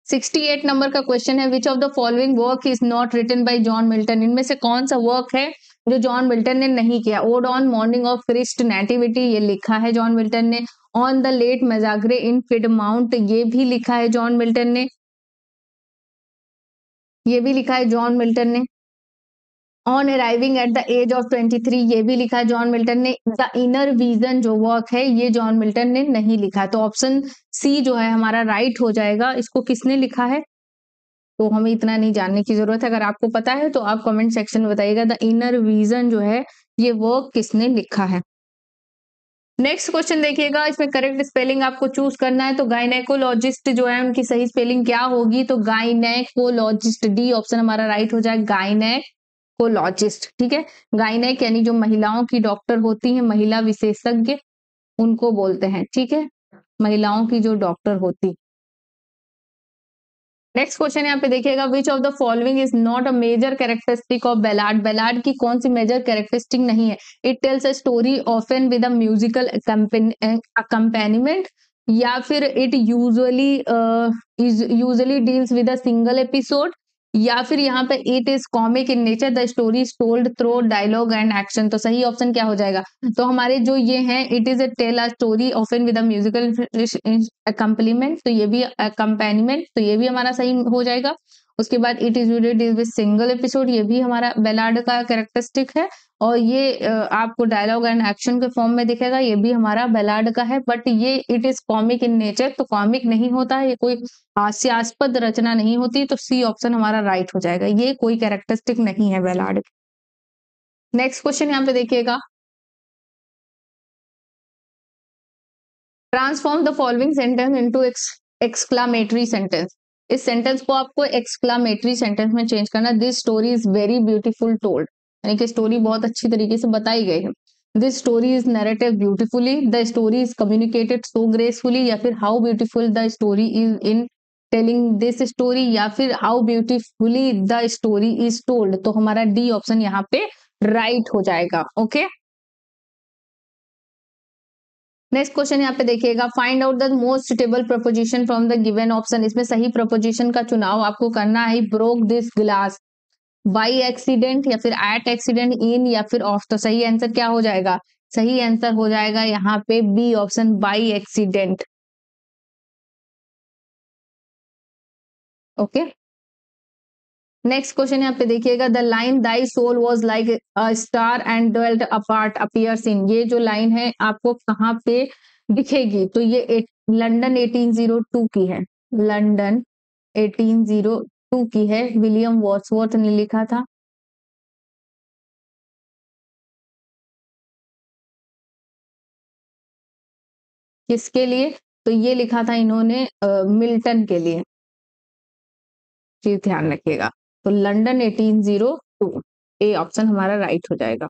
68 नंबर का क्वेश्चन है, which of the following work is not written by John Milton. इनमें से कौन सा वर्क है जो जॉन मिल्टन ने नहीं किया? Ode on morning of Christ nativity, ये लिखा है जॉन मिल्टन ने। On the late massacre in Piedmont, ये भी लिखा है जॉन मिल्टन ने, ये भी लिखा है जॉन मिल्टन ने। On arriving at the age of 23, ये भी लिखा है जॉन मिल्टन ने। द इनर विजन जो वर्क है ये जॉन मिल्टन ने नहीं लिखा। तो ऑप्शन सी जो है हमारा राइट हो जाएगा। इसको किसने लिखा है तो हमें इतना नहीं जानने की जरूरत है, अगर आपको पता है तो आप कमेंट सेक्शन में बताइएगा द इनर विजन जो है ये वर्क किसने लिखा है। नेक्स्ट क्वेश्चन देखिएगा, इसमें करेक्ट स्पेलिंग आपको चूज करना है। तो गायनेकोलॉजिस्ट जो है उनकी सही स्पेलिंग क्या होगी? तो गायनेकोलॉजिस्ट, डी ऑप्शन हमारा राइट हो जाए, गायनेकोलॉजिस्ट। ठीक है, गायनेक यानी जो महिलाओं की डॉक्टर होती है, महिला विशेषज्ञ उनको बोलते हैं। ठीक है, महिलाओं की जो डॉक्टर होती। नेक्स्ट क्वेश्चन यहाँ पे देखिएगा, which of the following is not a major characteristic of ballad? Ballad की कौन सी मेजर कैरेक्टरिस्टिक नहीं है? It tells a story often with a musical accompaniment, या फिर it usually deals with a single episode, या फिर यहाँ पे it is comic in nature, the story is told through dialogue and action. तो सही ऑप्शन क्या हो जाएगा? तो हमारे जो ये हैं, it is a tale a story often with a musical accompaniment, तो ये भी अकम्पेनिमेंट, तो ये भी हमारा सही हो जाएगा। उसके बाद it is deal with single episode, ये भी हमारा बैलाड का कैरेक्टरिस्टिक है। और ये आपको डायलॉग एंड एक्शन के फॉर्म में दिखेगा, ये भी हमारा बैलाड का है। बट ये it is comic in nature, तो कॉमिक नहीं होता है, ये कोई हास्यास्पद रचना नहीं होती। तो सी ऑप्शन हमारा राइट हो जाएगा, ये कोई कैरेक्टरिस्टिक नहीं है बैलाड। नेक्स्ट क्वेश्चन यहाँ पे देखिएगा, transform the following sentence into exclamatory sentence. इस सेंटेंस को आपको एक्सक्लामेटरी सेंटेंस में चेंज करना। This story is very beautiful told, यानी कि स्टोरी बहुत अच्छी तरीके से बताई गई है। This story is narrative beautifully, the story is communicated so gracefully, या फिर how beautiful the story is in telling this story, या फिर how beautifully the story is told. तो हमारा डी ऑप्शन यहाँ पे राइट हो जाएगा। ओके, नेक्स्ट क्वेश्चन यहाँ पे देखिएगा, find out the most suitable preposition from the given option. इसमें सही प्रपोजिशन का चुनाव आपको करना है। Broke this glass by accident, या फिर एट एक्सीडेंट, इन, या फिर ऑफ। तो सही आंसर क्या हो जाएगा? सही आंसर हो जाएगा यहाँ पे B option, by accident. Okay, next question यहाँ पे देखिएगा, the line thy soul was like a star and dwelt apart appears in. ये जो लाइन है आपको कहाँ पे दिखेगी? तो ये लंदन 1802 की है, लंदन 1802 की है, विलियम वर्ड्सवर्थ ने लिखा था। किसके लिए? तो ये लिखा था इन्होंने मिल्टन के लिए, चीज ध्यान रखिएगा। तो लंदन 1802, ए ऑप्शन हमारा राइट हो जाएगा।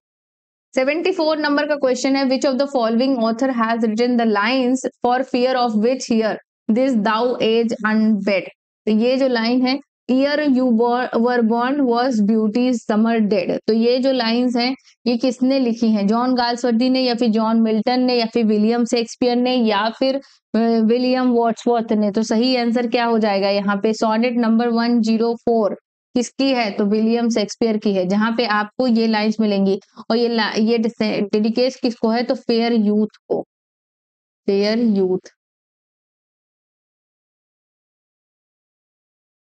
74 नंबर का क्वेश्चन है, which of the following author has written the lines for fear of which hear this thou age unbred. तो ये जो लाइन है, ere you were born was beauty summer dead, तो ये जो लाइन्स हैं ये किसने लिखी हैं? जॉन गाल्सवर्दी ने, या फिर जॉन मिल्टन ने, या फिर विलियम शेक्सपियर ने, या फिर विलियम वर्ड्सवर्थ ने। तो सही आंसर क्या हो जाएगा यहाँ पे? सोनेट नंबर 104 किसकी है? तो विलियम शेक्सपियर की है, जहां पे आपको ये लाइंस मिलेंगी। और ये डेडिकेट किसको है? तो फेयर यूथ को, फेयर यूथ।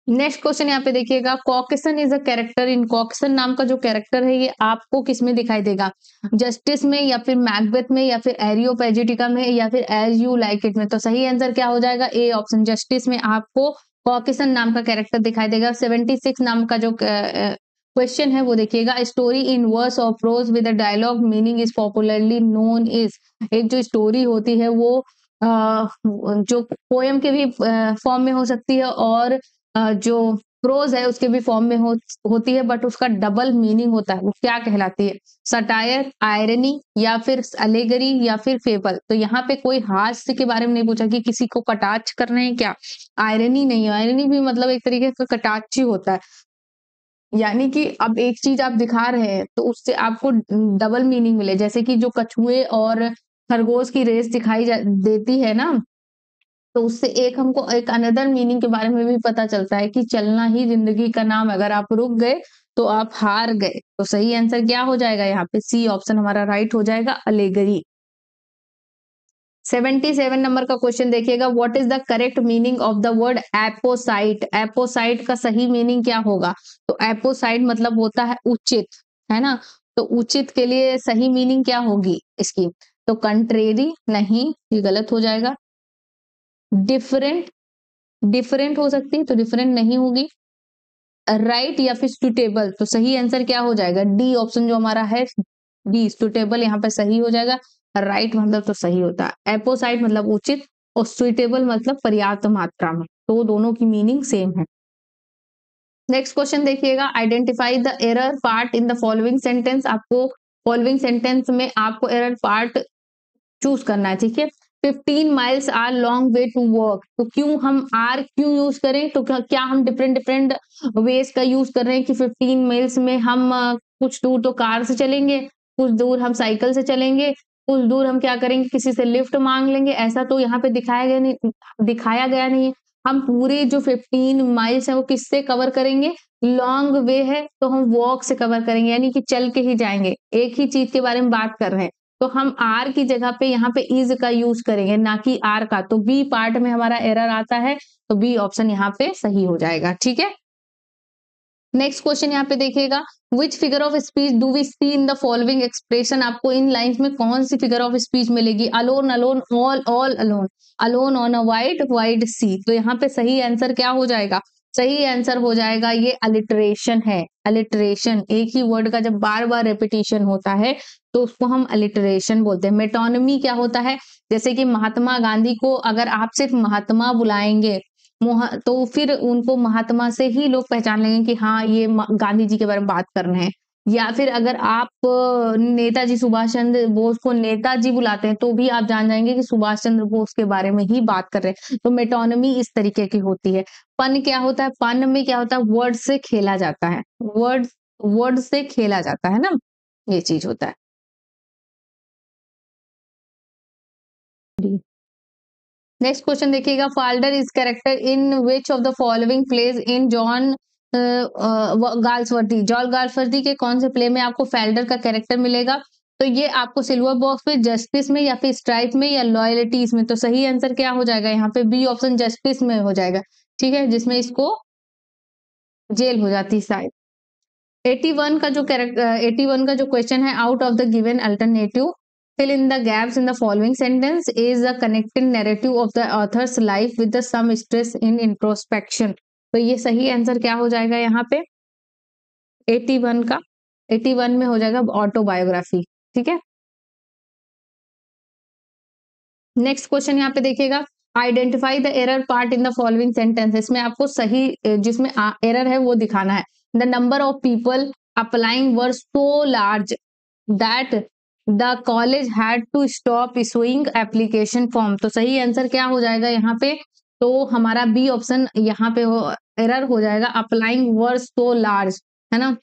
नेक्स्ट क्वेश्चन यहाँ पे देखिएगा, कॉकेसन इज अ कैरेक्टर इन। कॉकेसन नाम का जो कैरेक्टर है ये आपको किसमें दिखाई देगा? जस्टिस में, या फिर मैकबेथ में, या फिर एरियोपेजिटिका में, या फिर एज यू लाइक इट में। तो सही आंसर क्या हो जाएगा? ए ऑप्शन, जस्टिस में आपको कॉकेसन नाम का कैरेक्टर दिखाई देगा। 76 नाम का जो क्वेश्चन है वो देखिएगा, स्टोरी इन वर्स और prose with dialogue meaning is popularly known is. एक जो स्टोरी होती है वो जो पोएम के भी फॉर्म में हो सकती है, और जो प्रोज है उसके भी फॉर्म में होती है, बट उसका डबल मीनिंग होता है, वो क्या कहलाती है? सटायर, आयरनी, या फिर अलेगरी, या फिर फेबल। तो यहाँ पे कोई हास्य के बारे में नहीं पूछा कि किसी को कटाक्ष कर रहे हैं क्या, आयरनी नहीं। आयरनी भी मतलब एक तरीके का कटाक्ष ही होता है, यानी कि अब एक चीज आप दिखा रहे हैं तो उससे आपको डबल मीनिंग मिले। जैसे कि जो कछुए और खरगोश की रेस दिखाई देती है ना, तो उससे एक हमको एक अनदर मीनिंग के बारे में भी पता चलता है कि चलना ही जिंदगी का नाम है, अगर आप रुक गए तो आप हार गए। तो सही आंसर क्या हो जाएगा यहाँ पे? सी ऑप्शन हमारा राइट हो जाएगा, अलेगरी। 77 नंबर का क्वेश्चन देखिएगा, what is the correct meaning of the word apposite. Apposite का सही मीनिंग क्या होगा? तो एपोसाइट मतलब होता है उचित, है ना? तो उचित के लिए सही मीनिंग क्या होगी इसकी? तो कंट्रेरी नहीं, ये गलत हो जाएगा। डिफरेंट, डिफरेंट हो सकती है, तो डिफरेंट नहीं होगी। राइट या फिर सुटेबल, तो सही आंसर क्या हो जाएगा? डी ऑप्शन जो हमारा है, डी सुटेबल यहाँ पे सही हो जाएगा। राइट मतलब तो सही होता है। एपोसाइट मतलब उचित और सुइटेबल मतलब पर्याप्त मात्रा में, तो दोनों की मीनिंग सेम है। नेक्स्ट क्वेश्चन देखिएगा, identify the error part in the following sentence. आपको फॉलोइंग सेंटेंस में आपको एरर पार्ट चूज करना है, ठीक है। 15 miles are long way to work, तो क्यों हम आर क्यों यूज करें, तो क्या हम डिफरेंट डिफरेंट वेज का यूज कर रहे हैं कि 15 माइल्स में हम कुछ दूर तो कार से चलेंगे, कुछ दूर हम साइकिल से चलेंगे, कुछ दूर हम क्या करेंगे किसी से लिफ्ट मांग लेंगे, ऐसा तो यहाँ पे दिखाया गया नहीं है। हम पूरे जो 15 माइल्स है वो किससे कवर करेंगे, लॉन्ग वे है तो हम वॉक से कवर करेंगे, यानी कि चल के ही जाएंगे, एक ही चीज के बारे में बात कर रहे हैं। तो हम आर की जगह पे यहाँ पे इज का यूज करेंगे, ना कि आर का। तो बी पार्ट में हमारा एरर आता है, तो बी ऑप्शन यहाँ पे सही हो जाएगा, ठीक है। नेक्स्ट क्वेश्चन यहाँ पे देखिएगा, which figure of speech do we see in the following expression. आपको इन लाइंस में कौन सी फिगर ऑफ स्पीच मिलेगी, alone alone, all all alone, alone on a wide wide sea. तो यहाँ पे सही आंसर क्या हो जाएगा, सही आंसर हो जाएगा ये अलिटरेशन है। अलिटरेशन, एक ही वर्ड का जब बार बार रेपिटेशन होता है तो उसको हम अलिटरेशन बोलते हैं। मेटोनिमी क्या होता है, जैसे कि महात्मा गांधी को अगर आप सिर्फ महात्मा बुलाएंगे तो फिर उनको महात्मा से ही लोग पहचान लेंगे कि हाँ ये गांधी जी के बारे में बात कर रहे हैं। या फिर अगर आप नेताजी सुभाष चंद्र बोस को नेताजी बुलाते हैं तो भी आप जान जाएंगे कि सुभाष चंद्र बोस के बारे में ही बात कर रहे हैं। तो मेटोनिमी इस तरीके की होती है। पन क्या होता है, पन में क्या होता है, वर्ड से खेला जाता है, वर्ड से खेला जाता है ना, ये चीज होता है। नेक्स्ट क्वेश्चन देखिएगा, Falder is character in which of the following plays in John Galsworthy. John Galsworthy के कौन से प्ले में आपको फैल्डर का कैरेक्टर मिलेगा, तो ये आपको सिल्वर बॉक्स में, जस्टिस में, या फिर स्ट्राइप में, या लॉयल्टीज में। तो सही आंसर क्या हो जाएगा यहाँ पे, बी ऑप्शन जस्टिस में हो जाएगा, ठीक है, जिसमें इसको जेल हो जाती शायद। 81 का जो कैरेक्टर 81 का जो क्वेश्चन है, out of the given alternative fill in the gaps in the following sentence is a connecting narrative of the author's life with the some stress in introspection। तो ये सही आंसर क्या हो जाएगा यहाँ पे 81 का, 81 में हो जाएगा ऑटोबायोग्राफी, ठीक है। नेक्स्ट क्वेश्चन यहाँ पे देखिएगा, identify the error part in the following sentence. इसमें आपको सही जिसमें एरर है वो दिखाना है। The number of people applying were so large that the college had to stop issuing application form. तो सही आंसर क्या हो जाएगा यहाँ पे, तो हमारा बी ऑप्शन यहाँ पे एरर हो जाएगा, अप्लाइंग वर सो लार्ज, है ना।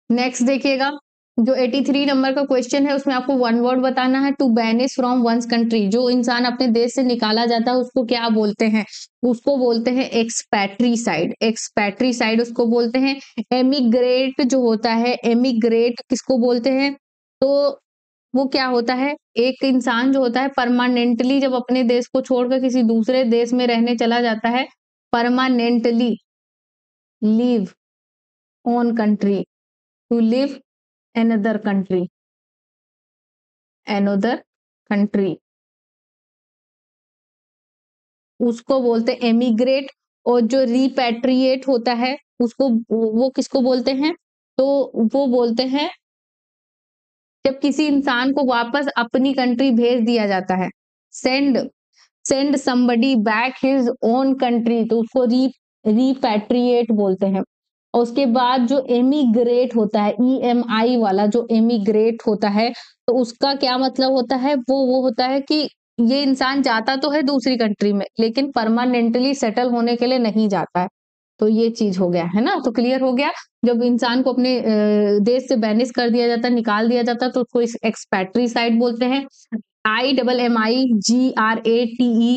नेक्स्ट देखिएगा, जो 83 नंबर का क्वेश्चन है उसमें आपको वन वर्ड बताना है, to banish from one's country. जो इंसान अपने देश से निकाला जाता है उसको क्या बोलते हैं, उसको बोलते हैं एक्सपैट्रीसाइड। एक्सपैट्रीसाइड उसको बोलते हैं। एमिग्रेट जो होता है, एमिग्रेट किसको बोलते हैं, तो वो क्या होता है, एक इंसान जो होता है परमानेंटली जब अपने देश को छोड़कर किसी दूसरे देश में रहने चला जाता है, permanently leave on country, to live another country, another country, उसको बोलते हैं एमिग्रेट। और जो रिपैट्रिएट होता है उसको वो किसको बोलते हैं, तो वो बोलते हैं जब किसी इंसान को वापस अपनी कंट्री भेज दिया जाता है, send send somebody back his own country, तो उसको रिपैट्रिएट बोलते हैं। और उसके बाद जो एमिग्रेट होता है, EMI वाला जो एमिग्रेट होता है, तो उसका क्या मतलब होता है, वो होता है कि ये इंसान जाता तो है दूसरी कंट्री में लेकिन परमानेंटली सेटल होने के लिए नहीं जाता है। तो ये चीज हो गया है ना, तो क्लियर हो गया। जब इंसान को अपने देश से बैनिश कर दिया जाता है, निकाल दिया जाता है, तो उसको एक्सपैट्रीसाइड बोलते हैं। IMMIGRATE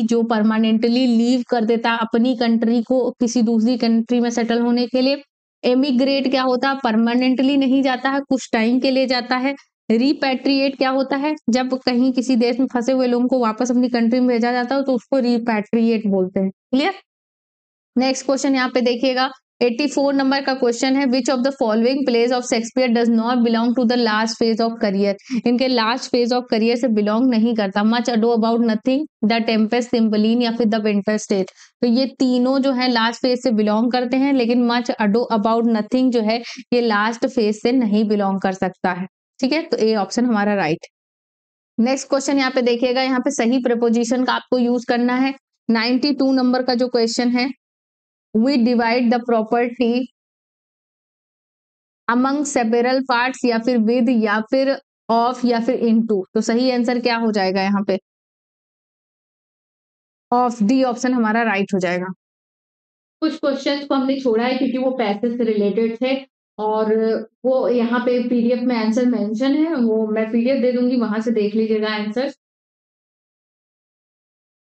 जो परमानेंटली लीव कर देता है अपनी कंट्री को किसी दूसरी कंट्री में सेटल होने के लिए। एमिग्रेट क्या होता है, परमानेंटली नहीं जाता है, कुछ टाइम के लिए जाता है। रिपैट्रिएट क्या होता है, जब कहीं किसी देश में फंसे हुए लोगों को वापस अपनी कंट्री में भेजा जाता है तो उसको रिपैट्रिएट बोलते हैं। क्लियर। नेक्स्ट क्वेश्चन यहाँ पे देखिएगा, 84 नंबर का क्वेश्चन है, which of the following plays of Shakespeare does not belong to the last phase of career. इनके लास्ट फेज ऑफ करियर से बिलोंग नहीं करता। Much ado about nothing, the tempest, Cymbeline, या फिर द विंटर स्टेट। तो ये तीनों जो है लास्ट फेज से बिलोंग करते हैं, लेकिन मच अडो अबाउट नथिंग जो है ये लास्ट फेज से नहीं बिलोंग कर सकता है, ठीक है। तो ए ऑप्शन हमारा राइट। नेक्स्ट क्वेश्चन यहाँ पे देखिएगा, यहाँ पे सही प्रपोजिशन का आपको यूज करना है। 92 नंबर का जो क्वेश्चन है, we divide the property among several parts, या फिर विद, या फिर ऑफ, या फिर इनटू। तो सही आंसर क्या हो जाएगा यहाँ पे? ऑफ, डी ऑप्शन हमारा राइट हो जाएगा। कुछ क्वेश्चंस को हमने छोड़ा है क्योंकि वो पैसे से रिलेटेड थे, और वो यहाँ पे पीडीएफ में आंसर मेंशन है, वो मैं पीडीएफ दे दूंगी, वहां से देख लीजिएगा आंसर।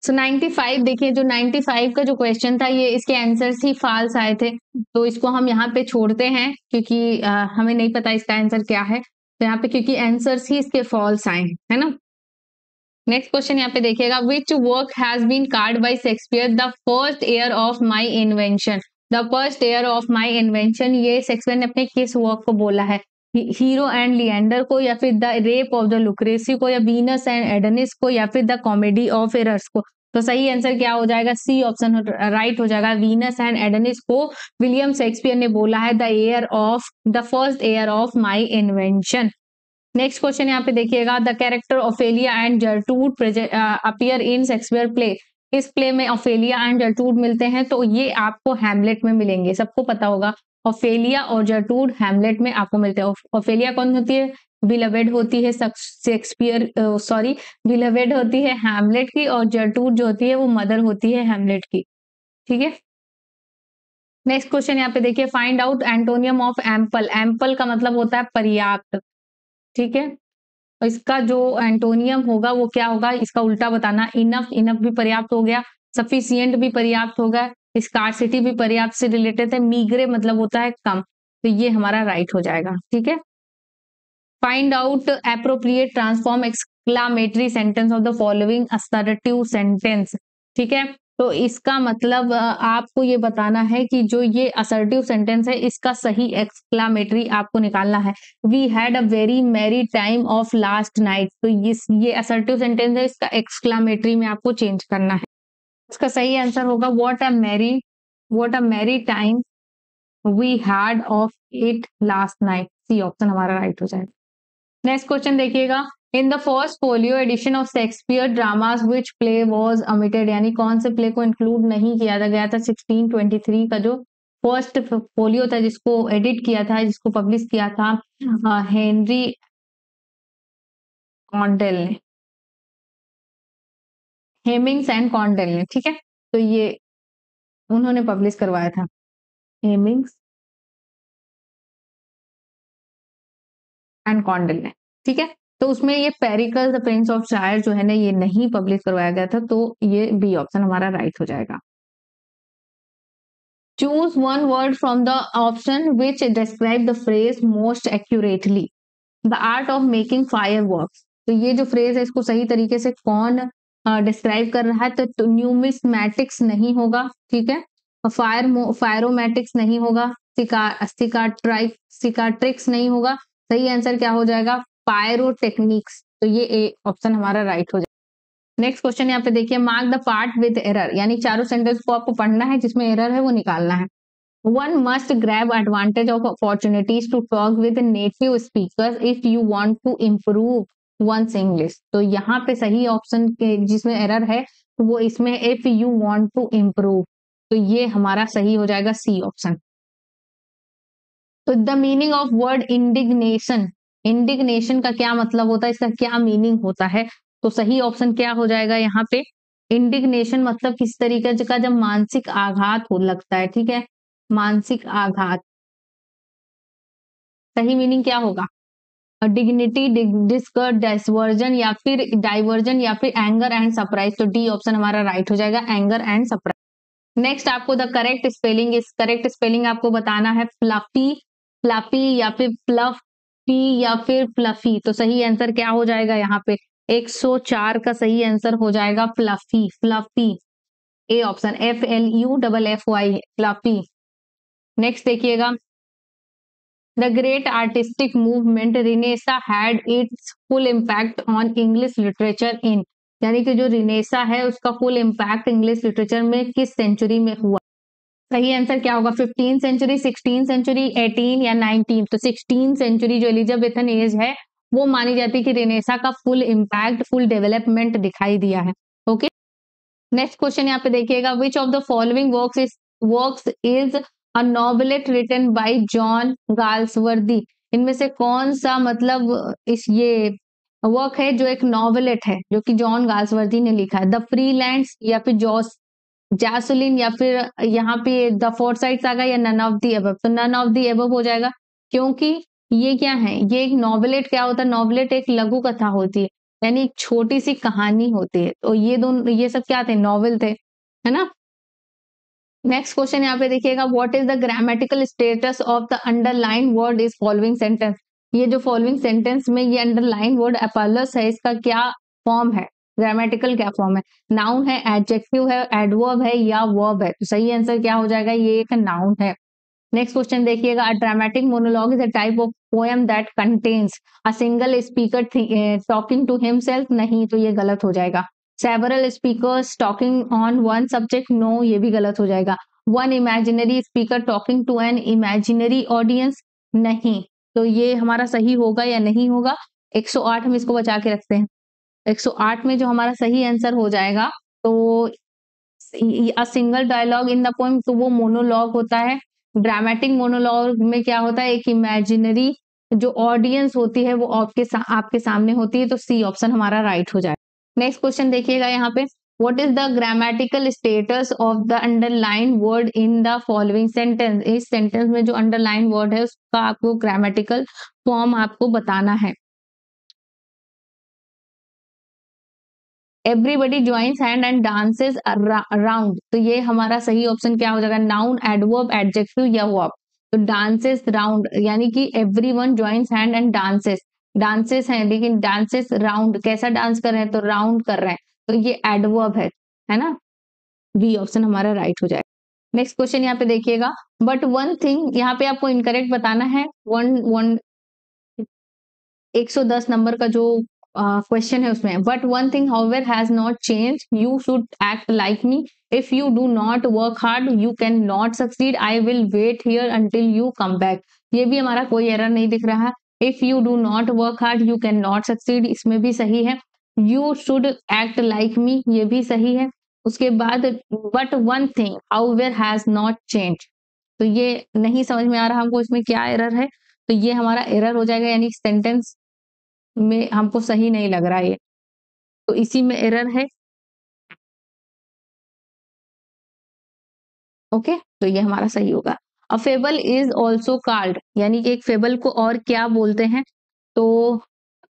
सो 95 देखिए, जो 95 का जो क्वेश्चन था, ये इसके आंसर्स ही फॉल्स आए थे, तो इसको हम यहाँ पे छोड़ते हैं क्योंकि हमें नहीं पता इसका आंसर क्या है, तो यहाँ पे क्योंकि आंसर्स ही इसके फॉल्स आए हैं, है ना। नेक्स्ट क्वेश्चन यहाँ पे देखिएगा, which work has been called by Shakespeare the first heir of my invention. The first heir of my invention, ये शेक्सपियर ने अपने किस वर्क को बोला है? हीरो एंड लिएंडर को, या फिर द रेप ऑफ द लुक्रेसी को, या वीनस एंड एडनिस को, या फिर द कॉमेडी ऑफ एरर्स को। तो सही आंसर क्या हो जाएगा? सी ऑप्शन राइट हो जाएगा। वीनस एंड एडनिस को विलियम शेक्सपियर ने बोला है the first heir of my invention. Next question यहाँ पे देखिएगा, the character Ophelia and Gertrude appear in Shakespeare play. इस प्ले में ऑफेलिया एंड जर्टूड मिलते हैं, तो ये आपको हैमलेट में मिलेंगे, सबको पता होगा। ऑफेलिया और जर्टूड हैमलेट में आपको मिलते हैं। ऑफेलिया कौन होती है? बिलवेड होती है शेक्सपियर, सॉरी, बिलवेड होती है हैमलेट की, और जर्टूड जो होती है वो मदर होती है हैमलेट की। ठीक है। नेक्स्ट क्वेश्चन यहाँ पे देखिए, find out antonym of ample. Ample का मतलब होता है पर्याप्त, ठीक है। और इसका जो एंटोनियम होगा वो क्या होगा? इसका उल्टा बताना। इनफ, इनफ भी पर्याप्त हो गया, सफिशियंट भी पर्याप्त हो गया, स्कार्सिटी भी पर्याप्त से रिलेटेड है, मीग्रे मतलब होता है कम, तो ये हमारा राइट हो जाएगा। ठीक है। Find out appropriate transform exclamatory sentence of the following assertive sentence. ठीक है, तो इसका मतलब आपको ये बताना है कि जो ये असर्टिव सेंटेंस है, इसका सही एक्सक्लामेटरी आपको निकालना है। We had a very merry time of last night, तो ये असर्टिव सेंटेंस है, इसका एक्सक्लामेटरी में आपको चेंज करना है। इसका सही आंसर होगा what a merry time we had of it last night. C option हमारा राइट हो जाएगा। नेक्स्ट क्वेश्चन देखिएगा, in the first folio edition of Shakespeare dramas which play was omitted, यानी कौन से प्ले को इंक्लूड नहीं किया गया था 1623 का जो फर्स्ट फोलियो था, जिसको एडिट किया था, जिसको पब्लिश किया था हेनरी कॉन्डेल ने, हेमिंग्स एंड कॉन्डेल ने। ठीक है, तो ये उन्होंने पब्लिश करवाया था, हेमिंग्स एंड कॉन्डेल ने। ठीक है, तो उसमें ये पेरिकल द प्रिंस ऑफ शायर जो है ना, ये नहीं पब्लिश करवाया गया था, तो ये बी ऑप्शन हमारा राइट हो जाएगा। Choose one word from the option which describe the phrase most accurately. The art of making fire works, तो ये जो फ्रेज है इसको सही तरीके से कौन डिस्क्राइब कर रहा है? तो न्यूमिस्मैटिक्स नहीं होगा, ठीक है, फायरोमैटिक्स नहीं होगा, सिकाट्रिक्स नहीं होगा, सही आंसर क्या हो जाएगा? पायरोटेक्निक्स। तो ये ए ऑप्शन हमारा राइट हो जाएगा। नेक्स्ट क्वेश्चन यहाँ पे देखिए, mark the part with error, यानी चारों सेंटेंस को आपको पढ़ना है, जिसमें एरर है वो निकालना है। One must grab advantage of opportunities to talk with native speakers if you want to improve one's English। तो यहाँ पे सही ऑप्शन के जिसमें एरर है, तो वो इसमें if you want to improve, तो ये हमारा सही हो जाएगा सी ऑप्शन। तो the meaning of word indignation, indignation का क्या मतलब होता है, इसका क्या मीनिंग होता है? तो सही ऑप्शन क्या हो जाएगा यहाँ पे? इंडिग्नेशन मतलब किस तरीके का जब मानसिक आघात हो लगता है, ठीक है, मानसिक आघात। सही मीनिंग क्या होगा? डिग्निटी, डिस्गस्ट, डाइवर्जन, या फिर डाइवर्जन, या फिर एंगर एंड सरप्राइज। तो डी ऑप्शन हमारा राइट हो जाएगा, एंगर एंड सरप्राइज। नेक्स्ट आपको द करेक्ट स्पेलिंग, इस करेक्ट स्पेलिंग आपको बताना है, फ्लफी, फ्लफी, या फिर फ्लफी, या फिर फ्लफी। तो सही आंसर क्या हो जाएगा यहाँ पे? 104 का सही आंसर हो जाएगा fluffy, fluffy, A option, FLUFFY, fluffy. Next देखिएगा, the great artistic movement renaissance had its full impact on English literature in, यानी कि जो रिनेसा है उसका फुल इम्पैक्ट इंग्लिश लिटरेचर में किस सेंचुरी में हुआ? सही आंसर क्या होगा? 15 सेंचुरी, 16 सेंचुरी, 18 या 19। तो 16 सेंचुरी जो एलिजाबेथन एज है वो मानी जाती है कि रेनेसा का फुल इम्पैक्ट, फुल डेवलपमेंट दिखाई दिया है। ओके, नेक्स्ट क्वेश्चन यहाँ पे देखिएगा, which of the following works is a novelette written by John Galsworthy. इनमें से कौन सा मतलब इस ये वर्क है जो एक नॉवेलेट है, जो कि जॉन गाल्सवर्दी ने लिखा है? द फ्रीलैंड्स, या फिर जॉस जैसुलिन, या फिर यहाँ पे द फोरसाइट सागा, या नन ऑफ द अबव? तो नन ऑफ द अबव हो जाएगा, क्योंकि ये क्या है, ये एक नॉवेलेट क्या होता है? नॉवेलेट एक लघु कथा होती है, यानी एक छोटी सी कहानी होती है। तो ये दोनों, ये सब क्या थे? नॉवेल थे, है ना। नेक्स्ट क्वेश्चन यहाँ पे देखिएगा, what is the grammatical status of the underline word is following sentence. ये जो फॉलोइंग सेंटेंस में ये अंडरलाइन वर्ड अपोलस है, इसका क्या फॉर्म है? ग्रामेटिकल क्या फॉर्म है? नाउन है, एडजेक्टिव है, एडवर्ब है, या वर्ब है? तो सही आंसर क्या हो जाएगा? ये एक नाउन है। नेक्स्ट क्वेश्चन देखिएगा, a dramatic monologue is a type of poem that contains a single speaker talking to himself. नहीं, तो ये गलत हो जाएगा। Several speakers talking on one subject. No, ये भी गलत हो जाएगा। One imaginary speaker talking to an imaginary audience. नहीं, तो ये हमारा सही होगा या नहीं होगा? 108 हम इसको बचा के रखते हैं। 108 में जो हमारा सही आंसर हो जाएगा, तो a single dialogue in the poem, तो वो मोनोलॉग होता है। ड्रामेटिक मोनोलॉग में क्या होता है? एक इमेजिनरी जो ऑडियंस होती है वो आपके सामने होती है। तो सी ऑप्शन हमारा राइट हो जाए। नेक्स्ट क्वेश्चन देखिएगा यहाँ पे, what is the grammatical status of the underline word in the following sentence. इस सेंटेंस में जो अंडरलाइन वर्ड है उसका आपको ग्रामेटिकल फॉर्म आपको बताना है। Everybody joins hand and dances around, तो ये हमारा सही ऑप्शन क्या हो जाएगा? नाउन, एडवर्ब, एडजेक्टिव, या वर्ब? तो डांसेस राउंड, यानी कि everyone joins hand and dances, dances हैं लेकिन डांसेस राउंड, कैसा डांस कर रहे हैं? तो राउंड कर रहे हैं, तो ये एडवर्ब है ना। बी ऑप्शन हमारा राइट हो जाएगा। नेक्स्ट क्वेश्चन यहाँ पे देखिएगा, बट वन थिंग, यहाँ पे आपको इनकरेक्ट बताना है। वन वन 110 नंबर का जो क्वेश्चन है उसमें, but one thing however has not change, you should act like me, if you do not work hard you can not succeed, I will wait here until you come back. ये भी हमारा कोई error नहीं दिख रहा है। If you do not work hard you can not succeed, इसमें भी सही है। You should act like me, ये भी सही है। उसके बाद but one thing however has not change, तो ये नहीं समझ में आ रहा हमको इसमें क्या एरर है। तो ये हमारा एरर हो जाएगा, यानी सेंटेंस में हमको सही नहीं लग रहा है ये, तो इसी में एरर है। ओके, तो ये हमारा सही होगा। अ फेबल इज ऑल्सो कॉल्ड, यानी कि एक फेबल को और क्या बोलते हैं? तो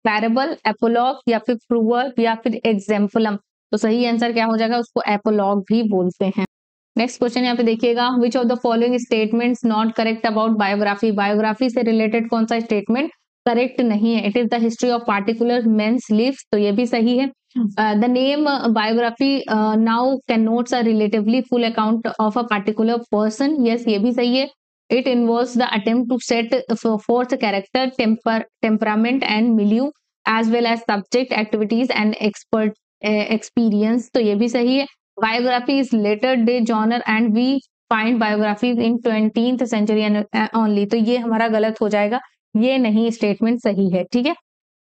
पैराबल, एपोलॉग, या फिर प्रोवर्ब, या फिर एग्जाम्पलम। तो सही आंसर क्या हो जाएगा? उसको एपोलॉग भी बोलते हैं। नेक्स्ट क्वेश्चन यहाँ पे देखिएगा, which of the following statements not correct about biography. Biography से रिलेटेड कौन सा स्टेटमेंट करेक्ट नहीं है? It is the history of particular men's lives, तो ये भी सही है। The name biography now can notes a relatively full account of a particular person, yes ये भी सही है। It involves the attempt to set forth character, temperament and milieu as well as subject, activities and expert experience, तो ये भी सही है। Biography is later day genre and we find biographies in 20th century only, तो ये हमारा गलत हो जाएगा, ये नहीं स्टेटमेंट सही है। ठीक है,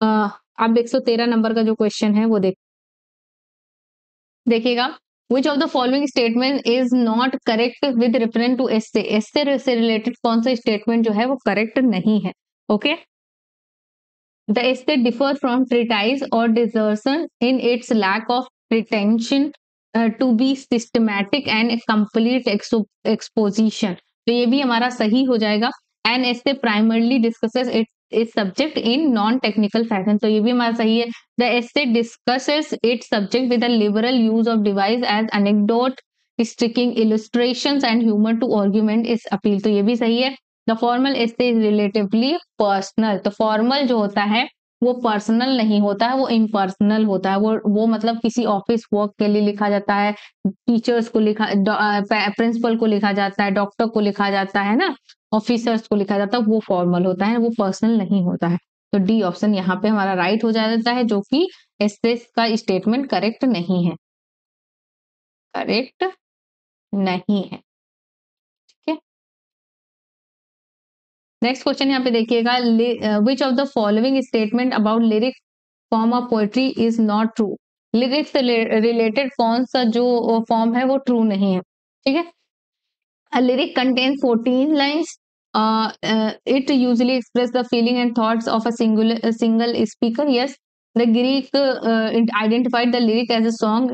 अब 113 नंबर का जो क्वेश्चन है वो देखिएगा, which of the following statement is not correct with reference to essay। essay से रिलेटेड कौन सा स्टेटमेंट जो है वो करेक्ट नहीं है? Okay, the essay differ from treatise or dissertation in its lack of pretension to be systematic and complete exposition, तो ये भी हमारा सही हो जाएगा। An essay primarily discusses its subject in non-technical fashion, तो ये भी हमारा सही है। The essay discusses its subject with a liberal use of device as anecdote, striking illustrations and humor to argument is appeal, तो ये भी सही है। The formal essay is relatively personal, तो फॉर्मल जो होता है वो पर्सनल नहीं होता है, वो इम्पर्सनल होता है। वो मतलब किसी ऑफिस वर्क के लिए लिखा जाता है, टीचर्स को लिखा, प्रिंसिपल को लिखा जाता है, डॉक्टर को लिखा जाता है ना, ऑफिसर्स को लिखा जाता है, वो फॉर्मल होता है, वो पर्सनल नहीं होता है। तो डी ऑप्शन यहाँ पे हमारा राइट हो जाता है, जो कि एस्से का स्टेटमेंट करेक्ट नहीं है, करेक्ट नहीं है। ठीक है, नेक्स्ट क्वेश्चन यहाँ पे देखिएगा, which of the following statement about lyric form of poetry is not true. Lyrics related कौन सा जो फॉर्म है वो ट्रू नहीं है, ठीक है। A lyric contains 14 lines. It usually expresses the feeling and thoughts of a single speaker. Yes, the Greek identified the lyric as a song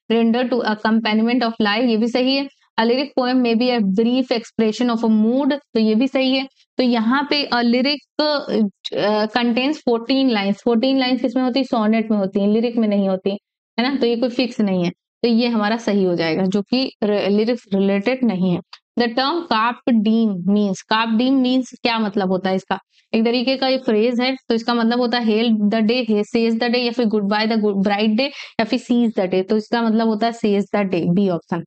rendered to accompaniment of life. ये भी सही है। A lyric poem may be a brief expression of a mood. तो ये भी सही है। तो यहाँ पे लिरिक कंटेन्स 14 लाइन्स। 14 लाइन्स किसमें होती है? सोनेट में होती है, लिरिक में नहीं होती है ना। तो ये कोई फिक्स नहीं है, तो ये हमारा सही हो जाएगा, जो कि लिरिक्स रिलेटेड नहीं है। The term carpe diem means क्या मतलब होता है इसका? एक तरीके का ये फ्रेज है, तो इसका मतलब होता है hello the day, says the day, या फिर good by the bright day, या फिर सीज द डे। तो इसका मतलब होता है seize the day, B option.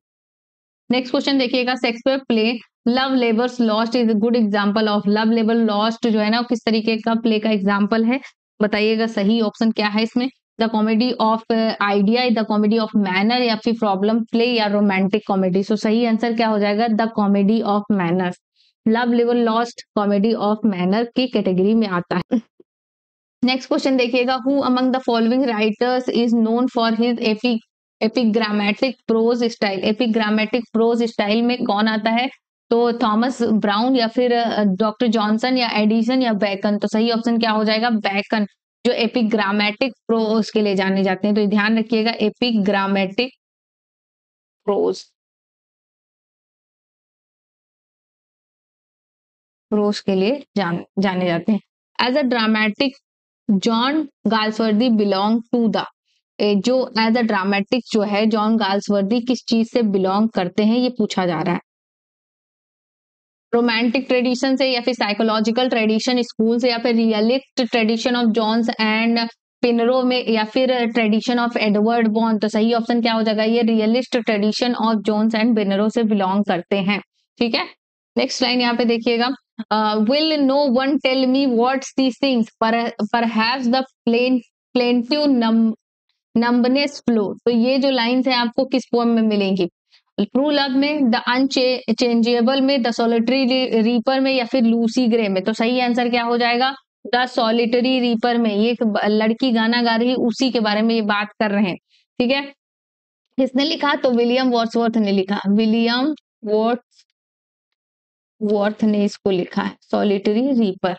Next question देखिएगा, Shakespeare play love labours lost is good example of. Love labour lost जो है ना, किस तरीके का प्ले का एग्जाम्पल है? बताइएगा सही ऑप्शन क्या है इसमें। The comedy of idea, the comedy of manner, या फिर प्रॉब्लम प्ले, या रोमांटिक कॉमेडी। सो सही आंसर क्या हो जाएगा? The comedy of manner. Love labour lost comedy of manner की कैटेगरी में आता है। नेक्स्ट क्वेश्चन देखिएगा, who among the following writers is known for his epigrammatic prose style. Epigrammatic prose style में कौन आता है? तो थॉमस ब्राउन, या फिर डॉक्टर जॉनसन, या एडिसन, या बैकन। तो सही ऑप्शन क्या हो जाएगा? बैकन, जो एपिग्रामेटिक प्रोज के लिए जाने जाते हैं। तो ध्यान रखिएगा, एपिग्रामेटिक प्रोज के लिए जाने जाते हैं। As a dramatic John Galsworthy belong to the, जो एज अ ड्रामेटिक जो है जॉन गाल्सवर्दी किस चीज से बिलोंग करते हैं, ये पूछा जा रहा है। रोमांटिक ट्रेडिशन से, या फिर साइकोलॉजिकल ट्रेडिशन स्कूल से, या फिर realist tradition of Jones and Pinero में, या फिर ट्रेडिशन ऑफ एडवर्ड बॉन। तो सही ऑप्शन क्या हो जाएगा? ये realist tradition of Jones and Pinero से बिलोंग करते हैं, ठीक है। नेक्स्ट लाइन यहाँ पे देखिएगा, will no one tell me what's these things, perhaps the plaintive numbers flow. तो ये जो लाइन्स है आपको किस पोएम में मिलेंगी? ट्रू लव में, द अनचेंजेबल में, द सॉलिटरी रीपर में, या फिर लूसी ग्रे में। तो सही आंसर क्या हो जाएगा? द सॉलिटरी रीपर में। ये एक लड़की गाना गा रही है, उसी के बारे में ये बात कर रहे हैं, ठीक है। किसने लिखा? तो विलियम वर्ड्सवर्थ ने लिखा। विलियम वर्थ ने इसको लिखा है, सॉलिटरी रीपर।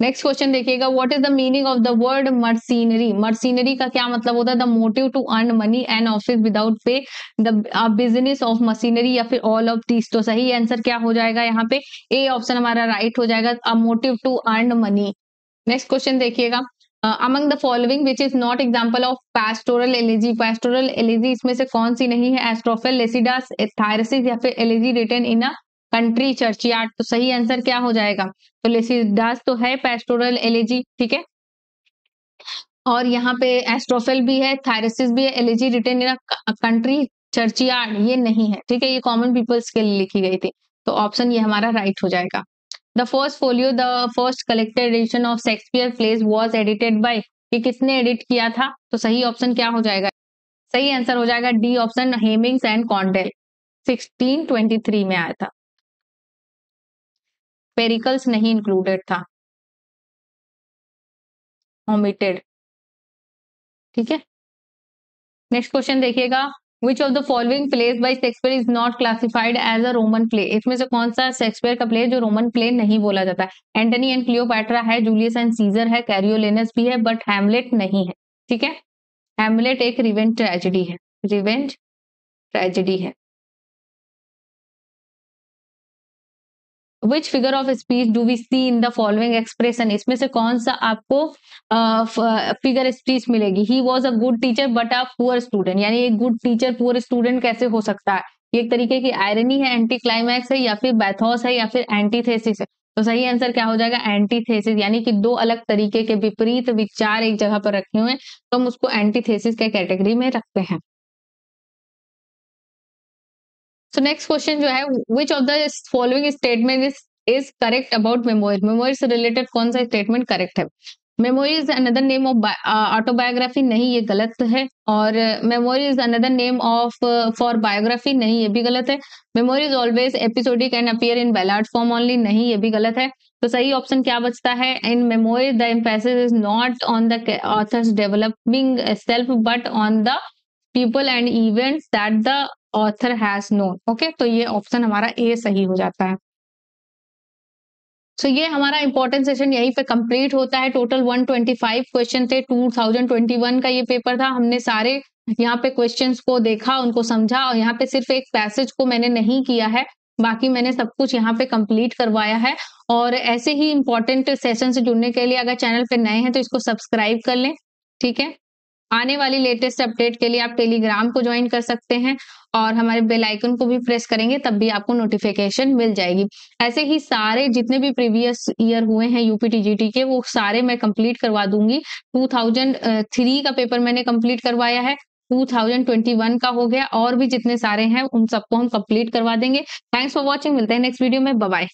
नेक्स्ट क्वेश्चन देखिएगा, what is the meaning of the word mercenary. Mercenary का क्या मतलब होता है? The motive to earn money and office without pay, the business of machinery, या फिर ऑल ऑफ दिस। तो सही आंसर क्या हो जाएगा यहाँ पे? ए ऑप्शन हमारा राइट हो जाएगा, a motive to earn money. Next question देखिएगा, among the following which is not example of pastoral elegy. Pastoral elegy इसमें से कौन सी नहीं है? एस्ट्रोफेल, लेसिडास, थायरसिस, या फिर elegy written in a country churchyard. तो सही आंसर क्या हो जाएगा? तो लेसिडास तो है पैस्टोरल एलिजी, ठीक है। और यहाँ पे एस्ट्रोफेल भी है, थायरसिस भी है, elegy written in country churchyard ये नहीं है, ठीक है। ये कॉमन पीपल्स के लिए लिखी गई थी, तो ऑप्शन ये हमारा राइट हो जाएगा। The first folio, the first collected edition of Shakespeare plays was edited by. ये किसने एडिट किया था? तो सही ऑप्शन क्या हो जाएगा? सही आंसर हो जाएगा D option, Heminges and Condell. 1623 में आया था, पेरिकल्स नहीं इंक्लूडेड था, ओमिटेड, ठीक है। नेक्स्ट क्वेश्चन देखिएगा, which of the following plays by Shakespeare is not classified as a Roman play. इसमें से कौन सा शेक्सपियर का प्ले जो रोमन प्ले नहीं बोला जाता है? एंटनी एंड क्लियोपैट्रा है, जूलियस एंड सीजर है, कैरियोलेनस भी है, बट हैमलेट नहीं है, ठीक है। हैमलेट एक रिवेंज ट्रेजेडी है, रिवेंज ट्रेजेडी है। Which figure of speech do we see in the following expression. इसमें से कौन सा आपको फिगर स्पीच मिलेगी? He was a good teacher but a poor student, यानी एक गुड टीचर पुअर स्टूडेंट कैसे हो सकता है? ये एक तरीके की आयरनी है, एंटी क्लाइमैक्स है, या फिर बैथोस है, या फिर एंटीथेसिस है। तो सही आंसर क्या हो जाएगा? एंटीथेसिस, यानी कि दो अलग तरीके के विपरीत विचार एक जगह पर रखे हुए हैं, तो हम उसको एंटीथेसिस के कैटेगरी में रखते हैं। सो नेक्स्ट क्वेश्चन जो है, which of the following statement is correct about memoir. Memoir से रिलेटेड कौन सा स्टेटमेंट करेक्ट है? Memory is another name of autobiography, नहीं ये गलत है। और memory is another name of for biography, नहीं ये भी गलत है। Memory is always episodic and appear in ballad form only, नहीं ये भी गलत है। तो सही ऑप्शन क्या बचता है? In memory the emphasis is not on the author's developing self but on the people and events that the author has known. Okay, तो ये ऑप्शन हमारा ए सही हो जाता है। ये हमारा इंपॉर्टेंट सेशन यहीं पे कंप्लीट होता है। टोटल 125 क्वेश्चन थे, 2021 का ये पेपर था। हमने सारे यहाँ पे क्वेश्चंस को देखा, उनको समझा, और यहाँ पे सिर्फ एक पैसेज को मैंने नहीं किया है, बाकी मैंने सब कुछ यहाँ पे कंप्लीट करवाया है। और ऐसे ही इंपॉर्टेंट सेशन से जुड़ने के लिए अगर चैनल पे नए हैं तो इसको सब्सक्राइब कर लें, ठीक है। आने वाली लेटेस्ट अपडेट के लिए आप टेलीग्राम को ज्वाइन कर सकते हैं और हमारे बेल आइकन को भी प्रेस करेंगे, तब भी आपको नोटिफिकेशन मिल जाएगी। ऐसे ही सारे जितने भी प्रीवियस ईयर हुए हैं यूपीटीजीटी के, वो सारे मैं कंप्लीट करवा दूंगी। 2003 का पेपर मैंने कंप्लीट करवाया है, 2021 का हो गया, और भी जितने सारे हैं उन सबको हम कंप्लीट करवा देंगे। थैंक्स फॉर वॉचिंग, मिलते हैं नेक्स्ट वीडियो में, बाय बाय।